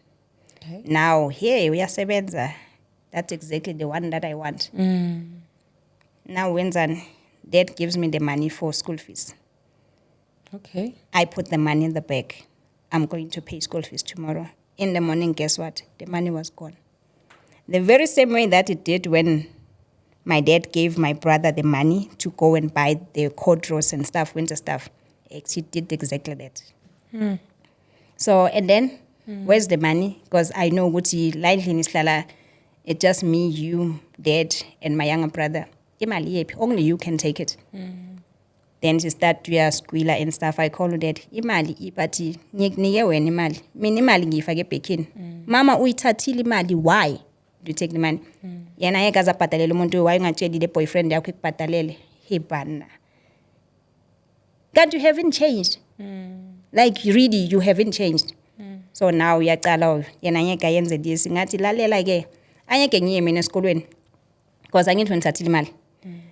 Okay. Now here we are sebenza. That's exactly the one that I want. Now when dad gives me the money for school fees. Okay. I put the money in the bag. I'm going to pay school fees tomorrow. In the morning, guess what? The money was gone. The very same way that it did when my dad gave my brother the money to go and buy the corduroys and stuff, winter stuff. He did exactly that. So, and then, where's the money? Because I know it's just me, you, dad, and my younger brother. Only you can take it. Then she start to squeal and stuff. I call her dad, imali, ipati, nige wen imali. Minimali ngifake pekin. Mama uitatili imali, why do you take the money? Yena ye kaza patalele umuntu why ungachedi the boyfriend yakho ikupatalele. Hey bana. God, you haven't changed. Like really, you haven't changed. So now uyacala yena ye kayenze this ngathi lalela ke. Anyeke ngiye mina esikolweni because angithi ngithathile imali.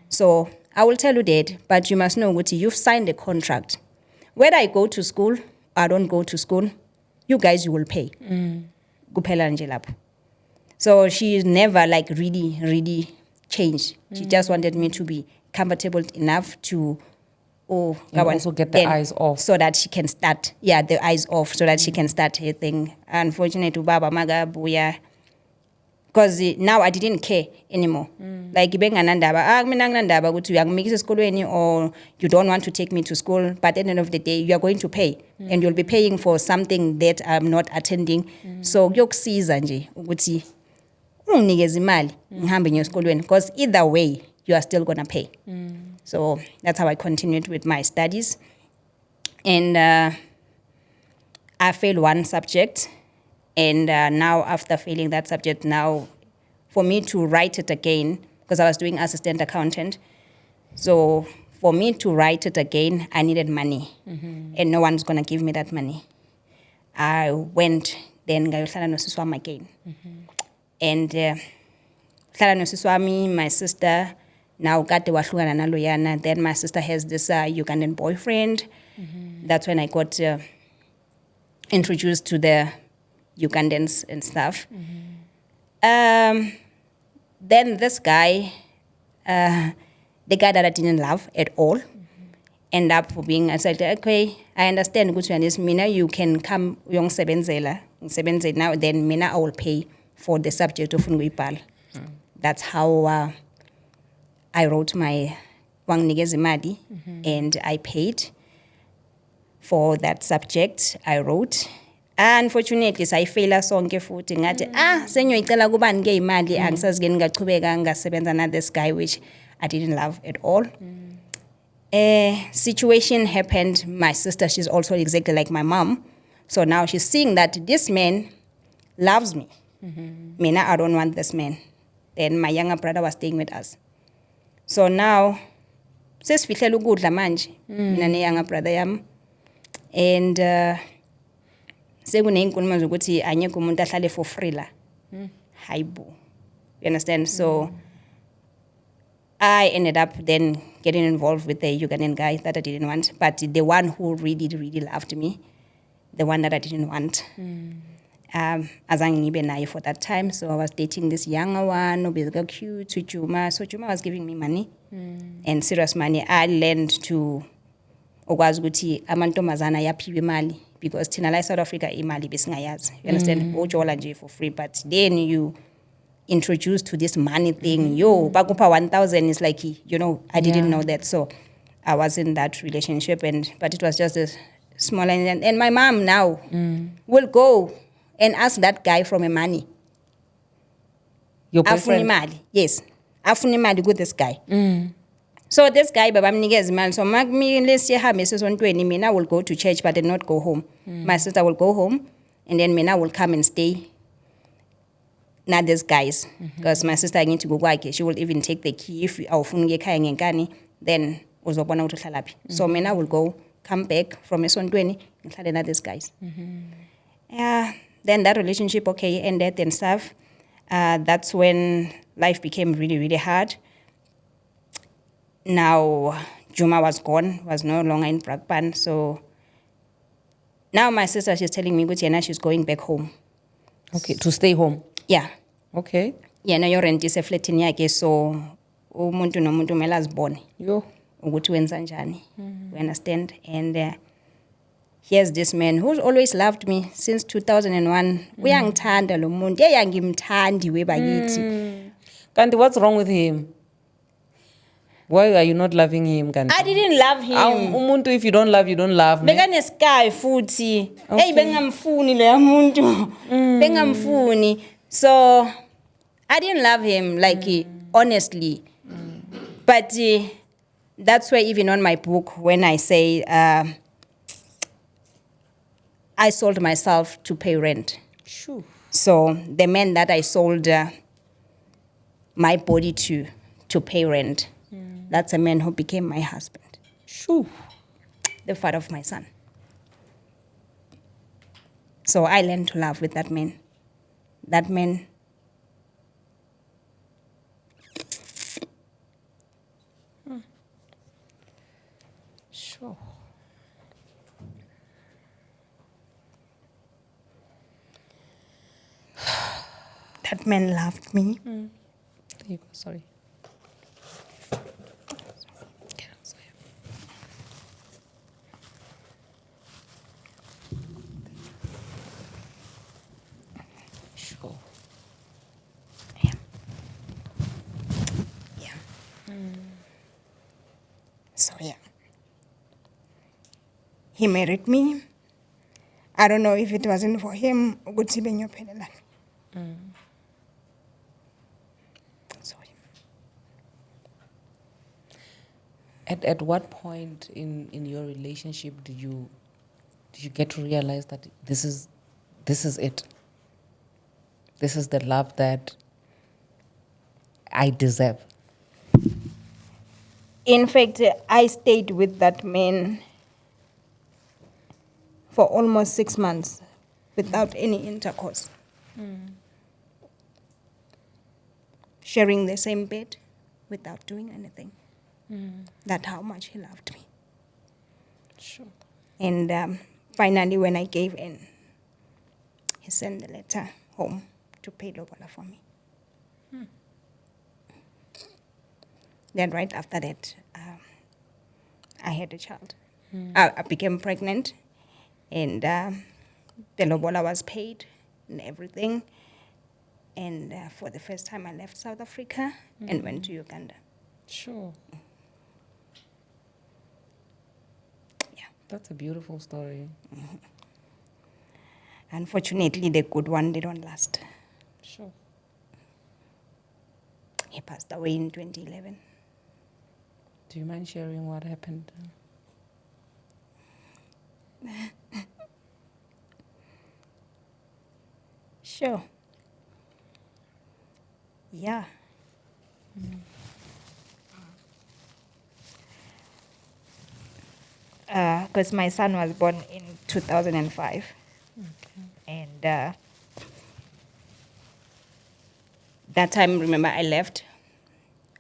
So I will tell you that, but you must know ukuthi you've signed a contract. Whether I go to school or I don't go to school, you guys you will pay. Kuphela nje lapho. So she never like really changed. She just wanted me to be comfortable enough to also get the eyes off so that she can start. Yeah, the eyes off so that she can start her thing. Unfortunately, Baba Maga Buya. because now I didn't care anymore. Like benganandaba, mina nginandaba ukuthi uyangimikisa esikolweni or you don't want to take me to school, but at the end of the day you are going to pay and you'll be paying for something that I'm not attending. So kuyokusiza nje ukuthi unginikeze imali ngihambe ngiye esikolweni, because either way you are still going to pay. So that's how I continued with my studies. And I failed one subject. And now after failing that subject, now for me to write it again, because I was doing assistant accountant, so for me to write it again, I needed money. And no one's going to give me that money. I went then ngayohlala nosisi wami again. And hlala nosisi wami, my sister, now kade wahlukana naloyana. Then my sister has this Ugandan boyfriend. That's when I got introduced to the Ugandans and stuff. Then this guy, the guy that I didn't love at all, end up being, I said, okay, I understand, Mina, you can come, young sebenzela now, then Mina, I will pay for the subject of Ngwipal. That's how I wrote my Wangnigezi Madi, and I paid for that subject I wrote. Unfortunately, sayifela sonke futhi ngathi sengiyoyicela kubani ke imali angisazike ngachubeka ngasebenza na this guy which I didn't love at all. Situation happened. My sister, she's also exactly like my mom. So now she's seeing that this man loves me. Mina, I don't want this man. Then my younger brother was staying with us. So now, sesifihlela ukudla manje, mina ne younger brother yami. And sekuneyinkulumo zokuthi anyeke umuntu ahlale for free la. Hayibo. You understand? So I ended up then getting involved with the Ugandan guy that I didn't want, but the one who really, really loved me, the one that I didn't want. Azange ngibe naye for that time, so I was dating this younger one, obizga cute, Juma. So Juma was giving me money, and serious money. I learned to okwazi ukuthi amantombazana yaphiwe imali, because thina la South Africa imali besingayazi. You understand? Ujola nje for free, but then you introduced to this money thing. Yo, bakupa 1,000 is like, you know, I didn't know that. So I was in that relationship, but it was just a small, and my mom now will go and ask that guy for my money. Your boyfriend? Afuni imali, yes. Afuni imali with this guy. So this guy, baba mnikeza imali. So let's say mina will go to church but then not go home. My sister will go home, and then mina will come and stay. Not these guys, because my sister, I need to go kwakhe. She will even take the key if awufuna ekhaya ngenkani, then uzobona ukuthi uhlala phi. So mina will go, come back from esontweni ngihlale na these guys. Yeah, then that relationship ended and stuff. That's when life became really, really hard. Now Juma was gone, was no longer in Brakpan. So now my sister, she's telling me that she's going back home. Okay, to stay home. Yeah. Okay. Yeah, na yo rent iseflatini yakhe, so umuntu nomuntu kumele azibone Yo. ukuthi wenza njani. You understand? And here's this man who's always loved me since 2001. Uyangithanda lo muntu. Yangimthandi webakithi. Kanti, what's wrong with him? Why are you not loving him, Kanti? I didn't love him. Umuntu, if you don't love, you don't love me. Bekanesky futhi. Hey, bengamfuni lo muntu. Bengamfuni. So I didn't love him, like, honestly. But that's why even on my book, when I say I sold myself to pay rent. Sure. So the man that I sold my body to pay rent, that's a man who became my husband. Sure. The father of my son. So I learned to love with that man. That man. Sure. That man loved me. There you go, sorry. Sure. he married me. I don't know if it wasn't for him. Ukuthi benyophelelana. Sorry. At what point in your relationship did you get to realize that this is it? This is the love that I deserve. In fact, I stayed with that man for almost 6 months without any intercourse. Sharing the same bed without doing anything. That's how much he loved me. Sure. And finally, when I gave in, he sent the letter home to pay lobola for me. Then right after that, I had a child. I became pregnant, and the lobola was paid and everything. And for the first time, I left South Africa and went to Uganda. Sure. Yeah. That's a beautiful story. Unfortunately, the good one didn't last. Sure. He passed away in 2011. Do you mind sharing what happened? Sure. Yeah. Because my son was born in 2005. And that time, remember, I left,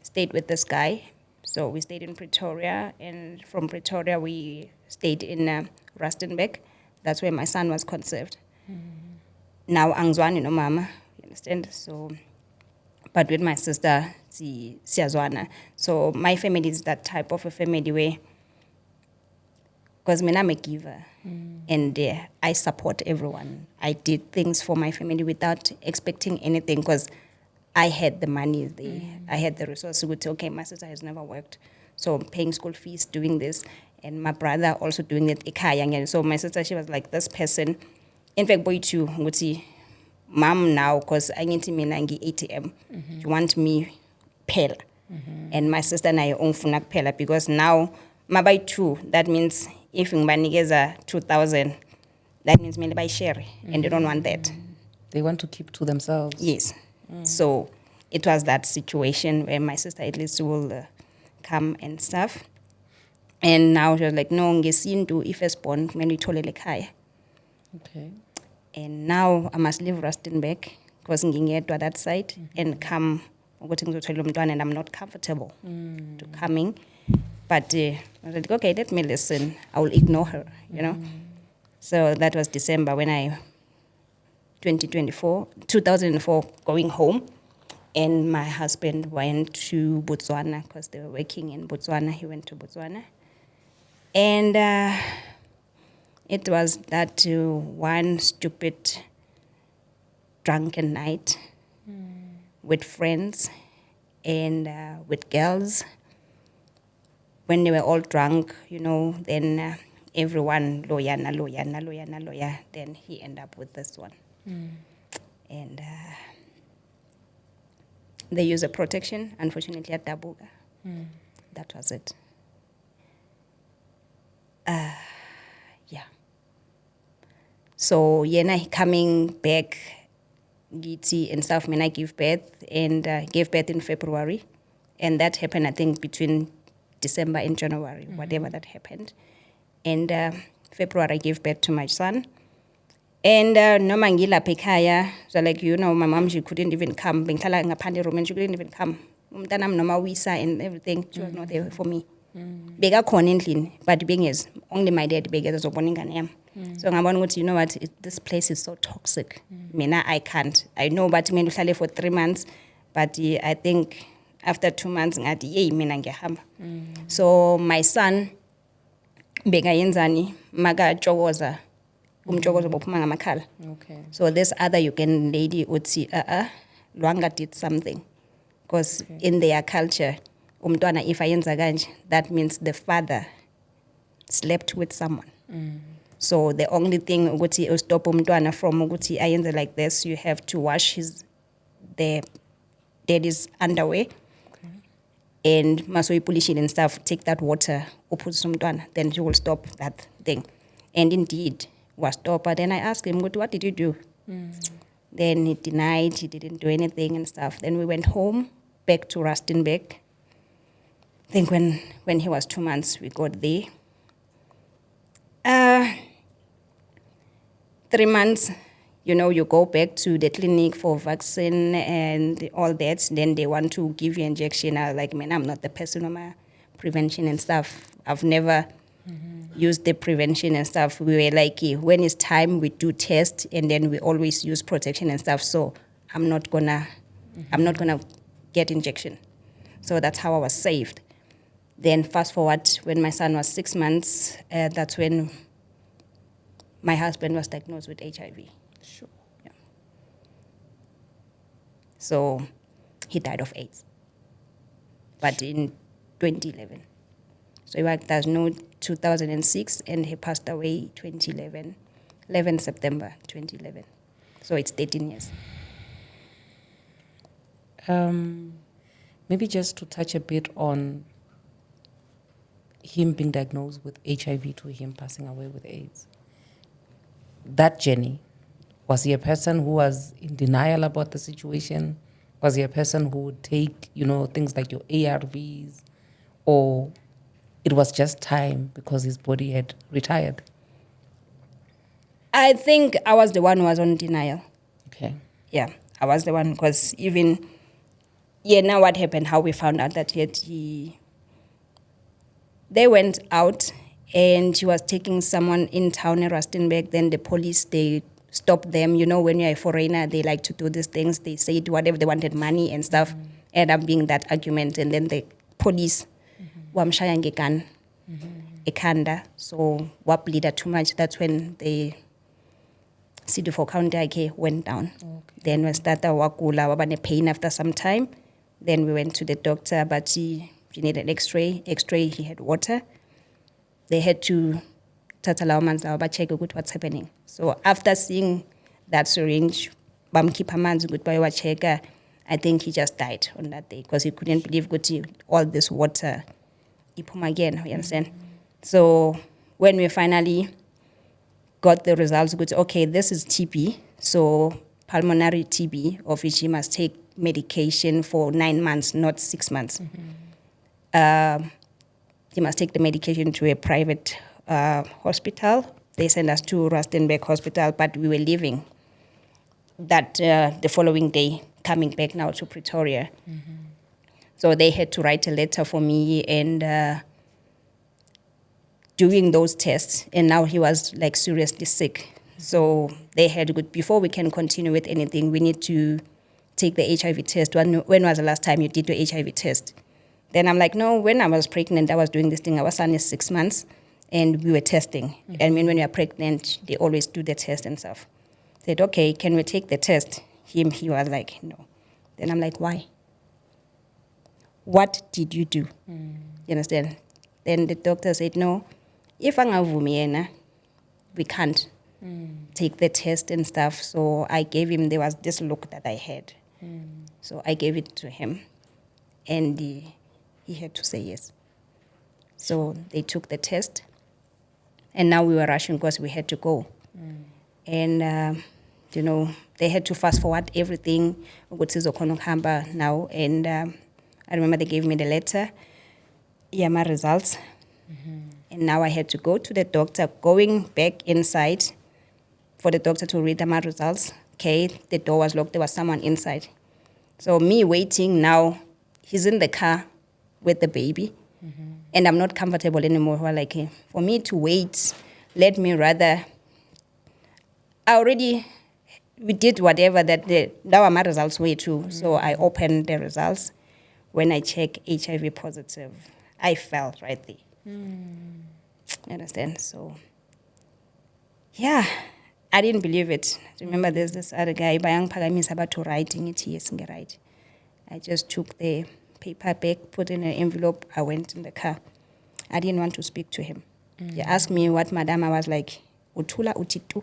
stayed with this guy. So we stayed in Pretoria, and from Pretoria, we stayed in Rustenburg. That's where my son was conceived. Now, angzwani no mama, you understand? So, but with my sister, siyazwana. So my family is that type of a family where, because I'm a giver, and I support everyone. I did things for my family without expecting anything, because I had the money, I had the resources. Would okay, my sister has never worked, so I'm paying school fees, doing this, and my brother also doing it. And so my sister, she was like this person. In fact, boy too, would see, mom now, because I need to me nangi ATM. You want me pela, and my sister and I own funak pela, because now my buy two. That means if ngibanikeza 2,000, that means me buy share, and they don't want that. They want to keep to themselves. Yes. So it was that situation where my sister at least will come and stuff. And now she was like, no, ngesintu if firstborn kumele uyitholele ekhaya. Okay. And now I must leave Rustenburg because ngingedwa that side and come ukuthi ngizothola umntwana, and I'm not comfortable to coming. But I was like, okay, let me listen. I will ignore her, you know. So that was December when 2004, going home. And my husband went to Botswana because they were working in Botswana. He went to Botswana. And it was that one stupid drunken night with friends and with girls. When they were all drunk, you know, then everyone, lawyer. Then he ended up with this one. And they use a protection, unfortunately, at Dabuga. That was it. Yeah. So, yena coming back, Giti and stuff, when I give birth, and gave birth in February. And that happened, I think, between December and January, whatever that happened. And February, I gave birth to my son. And noma ngilapha ekhaya, so like, you know, my mom, she couldn't even come. Bengihlala ngaphandle room, and she couldn't even come. Umntanami noma wisa and everything, she was not there for me. Bekakhona endlini, but the thing is, only my dad bekazobona ingane yami. So ngabona ukuthi, you know what, this place is so toxic. Mina, I can't. I know, but mina uhlale for 3 months, but I think after 2 months, ngathi, yey, mina ngiyahamba. So my son, bekayenzani, makajokoza. Okay. So this other Ugandan lady would see, Luanga did something. Because in their culture, umntwana if ayenza kanje, that means the father slept with someone. So the only thing ukuthi stop umntwana from ukuthi ayenze like this, you have to wash the daddy's underwear. And masoyipulishile and stuff, take that water, uphuzise umntwana, then he will stop that thing. And indeed, was stopped. But then I asked him, what did you do? Then he denied, he didn't do anything and stuff. Then we went home, back to Rustenburg. I think when he was 2 months, we got there. 3 months, you go back to the clinic for vaccine and all that. Then they want to give you injection. I was like, man, I'm not the person on my prevention and stuff. I've never used the prevention and stuff. We were like, when it's time, we do test, and then we always use protection and stuff. So I'm not gonna get injection. So that's how I was saved. Then fast forward, when my son was 6 months, that's when my husband was diagnosed with HIV. Sure. Yeah. So he died of AIDS, but in 2011. So he was diagnosed 2006, and he passed away 2011, 11 September 2011. So it's 13 years. Maybe just to touch a bit on him being diagnosed with HIV to him passing away with AIDS. That journey, was he a person who was in denial about the situation? Was he a person who would take, things like your ARVs? Or it was just time because his body had retired? I think I was the one who was on denial. Okay. Yeah, I was the one, because even, now what happened, how we found out that they went out and he was taking someone in town in Rustenburg. Then the police, they stopped them. When you're a foreigner, they like to do these things. They said whatever, they wanted money and stuff. End up being that argument. And then the police, wamshaya ngegun, ekhanda. So wableed too much. That's when the CD4 count went down. Okay. Then we started wakula, wabane pain after some time. Then we went to the doctor, but she needed X-ray. X-ray, he had water. They had to check what's happening. So after seeing that syringe, I think he just died on that day, because he couldn't believe all this water again, you understand? So when we finally got the results, okay, this is TB, so pulmonary TB, of which he must take medication for 9 months, not 6 months. He must take the medication to a private hospital. They sent us to Rustenburg Hospital, but we were leaving that the following day, coming back now to Pretoria. So they had to write a letter for me and doing those tests, and now he was like seriously sick. So they had, before we can continue with anything, we need to take the HIV test. When was the last time you did your HIV test? Then I'm like, no, when I was pregnant, I was doing this thing. Our son is 6 months, and we were testing. I mean, when you're pregnant, they always do the test and stuff. Said, okay, can we take the test? He was like, no. Then I'm like, why? What did you do? You understand? Then the doctor said, no, if I'm we can't take the test and stuff. So I gave him, there was this look that I had. So I gave it to him, and he had to say yes. So they took the test, and now we were rushing because we had to go. And, they had to fast forward everything now. And I remember they gave me the letter, my results. And now I had to go to the doctor, going back inside for the doctor to read my results. Okay, the door was locked, there was someone inside. So me waiting now, he's in the car with the baby, and I'm not comfortable anymore. For me to wait, let me rather, we did whatever that now my results were too. So I opened the results. When I check HIV positive, I fell right there. You understand? So, yeah, I didn't believe it. Remember, there's this other guy, Bayang Pagami, is about to writing it. Yes, right. I just took the paper back, put in an envelope. I went in the car. I didn't want to speak to him. He asked me what madam. I was like, Utula utitu.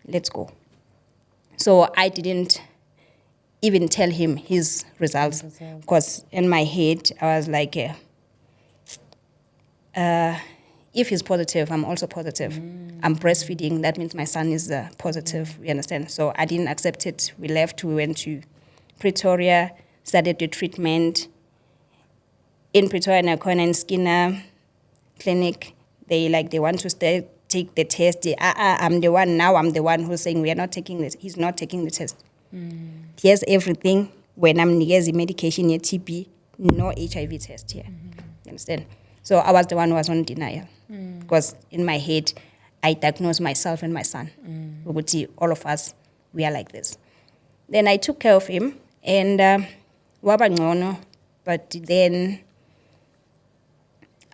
Let's go. So I didn't even tell him his results because in my head I was like, if he's positive, I'm also positive. I'm breastfeeding. That means my son is positive. You understand? So I didn't accept it. We left. We went to Pretoria, started the treatment. In Pretoria, Nakona and Skinner clinic, they want to take the test. I'm the one now. I'm the one who's saying we are not taking this. He's not taking the test. Here's everything. When I'm the medication, here TB, no HIV test here. You understand? So I was the one who was on denial because in my head, I diagnosed myself and my son. We would see all of us, we are like this. Then I took care of him and waba ngcono, but then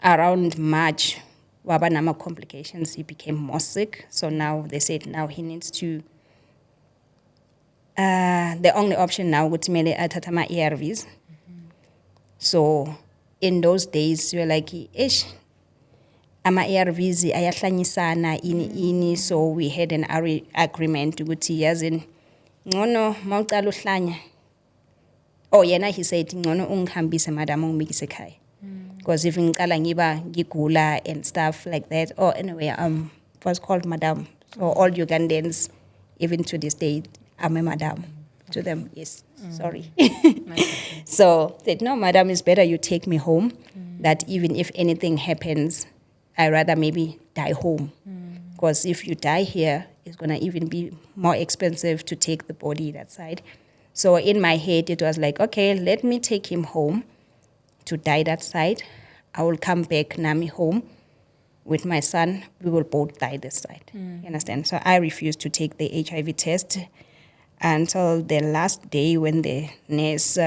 around March, waba nama complications, he became more sick. So now they said now he needs to, the only option now would be atatama ARVs. So in those days, we were like, ish, ama ARVs ayahlanyisana ini. So we had an agreement ukuthi yazi ngono mawuqala uhlanya. Oh yena he said ngono ungihambise madam ungimikise ekhaya. Because if ngiqala ngiba ngigula and stuff like that. Oh anyway, was called madam. So all Ugandans, even to this day, I'm a madam to them. Yes, sorry. So said, no, madam, it's better you take me home. That even if anything happens, I rather maybe die home. Because if you die here, it's going to even be more expensive to take the body that side. So in my head, it was like, okay, let me take him home to die that side. I will come back, Nami, home with my son. We will both die this side. You understand? So I refused to take the HIV test until the last day when the nurse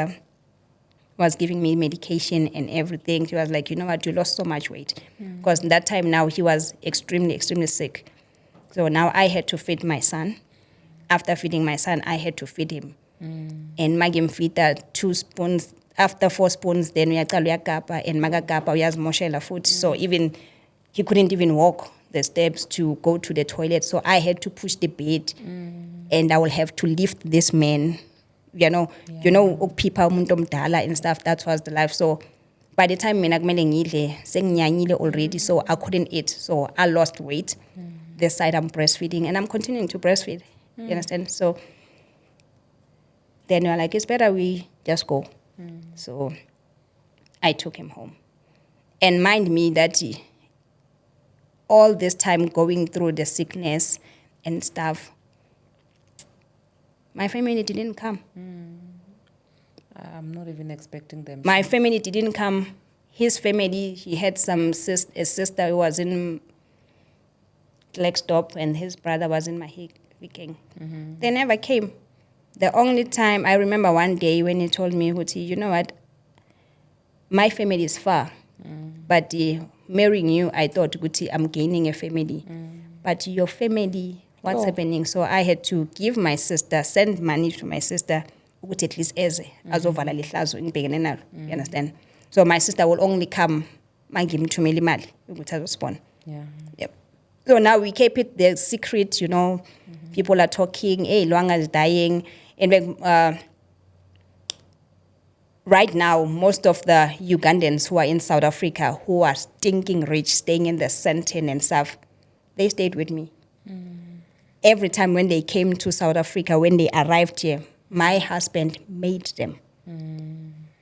was giving me medication and everything. She was like, you know what, you lost so much weight. Because that time now he was extremely, extremely sick. So now I had to feed my son. After feeding my son, I had to feed him. And magim feed 2 spoons. After 4 spoons, then we had kapa and maga kapa, we has moshela food. So even, he couldn't even walk the steps to go to the toilet. So I had to push the bed and I will have to lift this man. You know, people mdala and stuff, that was the life. So by the time mina kumele ngidle senginyanyile already, so I couldn't eat. So I lost weight. This side I'm breastfeeding and I'm continuing to breastfeed. You understand? So then we're like, it's better we just go. So I took him home. And mind me that all this time going through the sickness and stuff, my family didn't come. I'm not even expecting them. My family didn't come. His family, he had a sister who was in Blackstop and his brother was in Mahikeng. They never came. The only time I remember one day when he told me, Huti, you know what, my family is far, but marrying you, I thought, Guti, I'm gaining a family. But your family, what's happening? So I had to give my sister, send money to my sister, Guti at least eze, azovala lihlazo ngibhekene nalo. You understand? So my sister will only come, mangimthumela imali, ukuthi azosibona. Yeah. Yep. So now we keep it the secret, you know. People are talking, hey, Luanga is dying. And right now, most of the Ugandans who are in South Africa, who are stinking rich, staying in the Sandton and stuff, they stayed with me. Every time when they came to South Africa, when they arrived here, my husband made them.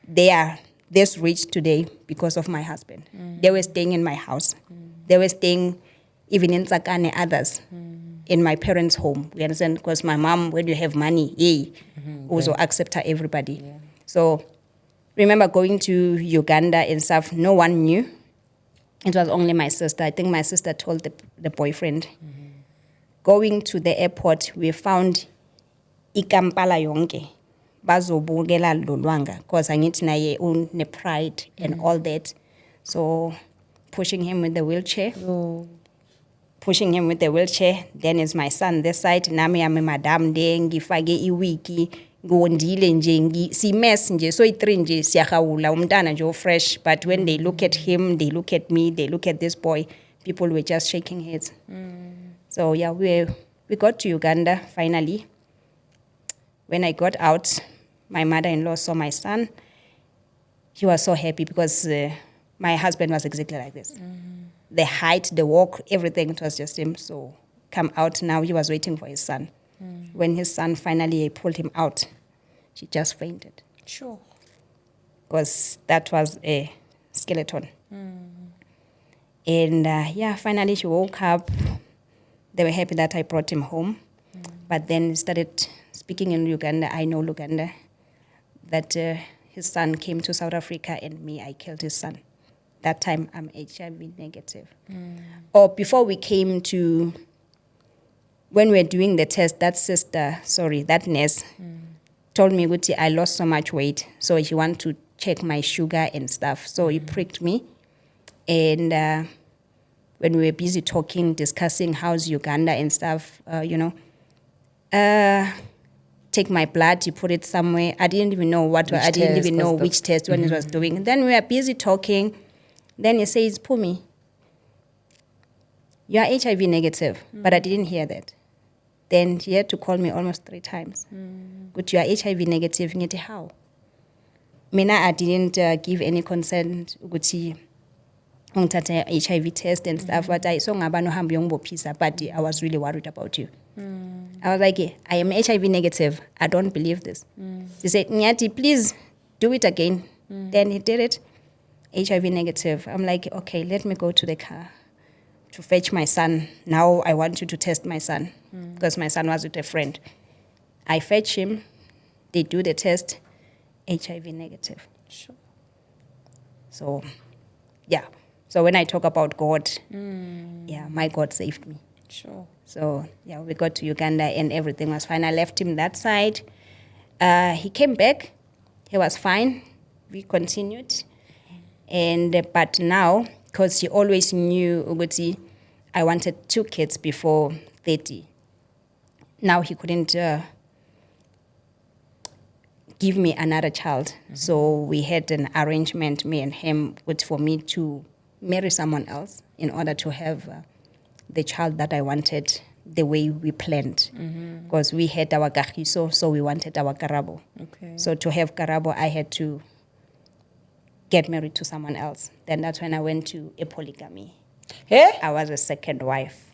They are this rich today because of my husband. They were staying in my house. They were staying even in Tsakane, others, in my parents' home. You understand? Because my mom, when you have money, also accept her everybody. Yeah. So remember going to Uganda and stuff, no one knew. It was only my sister. I think my sister told the boyfriend. Going to the airport, we found ikampala yonke. Bazobukela lolwanga. Because I need naye une pride and all that. So pushing him with the wheelchair. Pushing him with the wheelchair. Then is my son this side. Nami ame madam de ngifage iwiki. ngondile nje si-mess nje soyi-3 nje siyahawula umntana nje fresh, but when they look at him, they look at me, they look at this boy, people were just shaking heads. So yeah, we got to Uganda finally. When I got out, my mother-in-law saw my son. He was so happy because my husband was exactly like this. The height, the walk, everything, it was just him. So come out now, he was waiting for his son. When his son finally pulled him out, she just fainted. Sure. Because that was a skeleton. And yeah, finally she woke up. They were happy that I brought him home. But then started speaking in Uganda. I know Uganda. That his son came to South Africa and me, I killed his son. That time I'm HIV negative. Or before we came to, when we were doing the test, that nurse told me, Guti, I lost so much weight. So she wanted to check my sugar and stuff. So he pricked me. And when we were busy talking, discussing how's Uganda and stuff, take my blood, you put it somewhere. I didn't even know which test when it was doing. And then we were busy talking. Then he says, Phumi, you are HIV negative. But I didn't hear that. Then he had to call me almost 3 times. But you are HIV negative. Ngithi, how? Mina, I didn't give any consent ukuthi ngithathe HIV test and stuff. But I was really worried about you. I was like, I am HIV negative. I don't believe this. She said, Nyati, please do it again. Then he did it. HIV negative. I'm like, okay, let me go to the car to fetch my son. Now I want you to test my son because my son was with a friend. I fetch him. They do the test. HIV negative. Sure. So, yeah. So when I talk about God, yeah, my God saved me. Sure. So, yeah, we got to Uganda and everything was fine. I left him that side. He came back. He was fine. We continued. But now, because he always knew, Uguti, I wanted 2 kids before 30. Now he couldn't give me another child. So we had an arrangement, me and him, for me to marry someone else in order to have the child that I wanted the way we planned. Because we had our kagiso, so we wanted our karabo. Okay. So to have karabo, I had to get married to someone else. Then that's when I went to a polygamy. Hey? I was a second wife.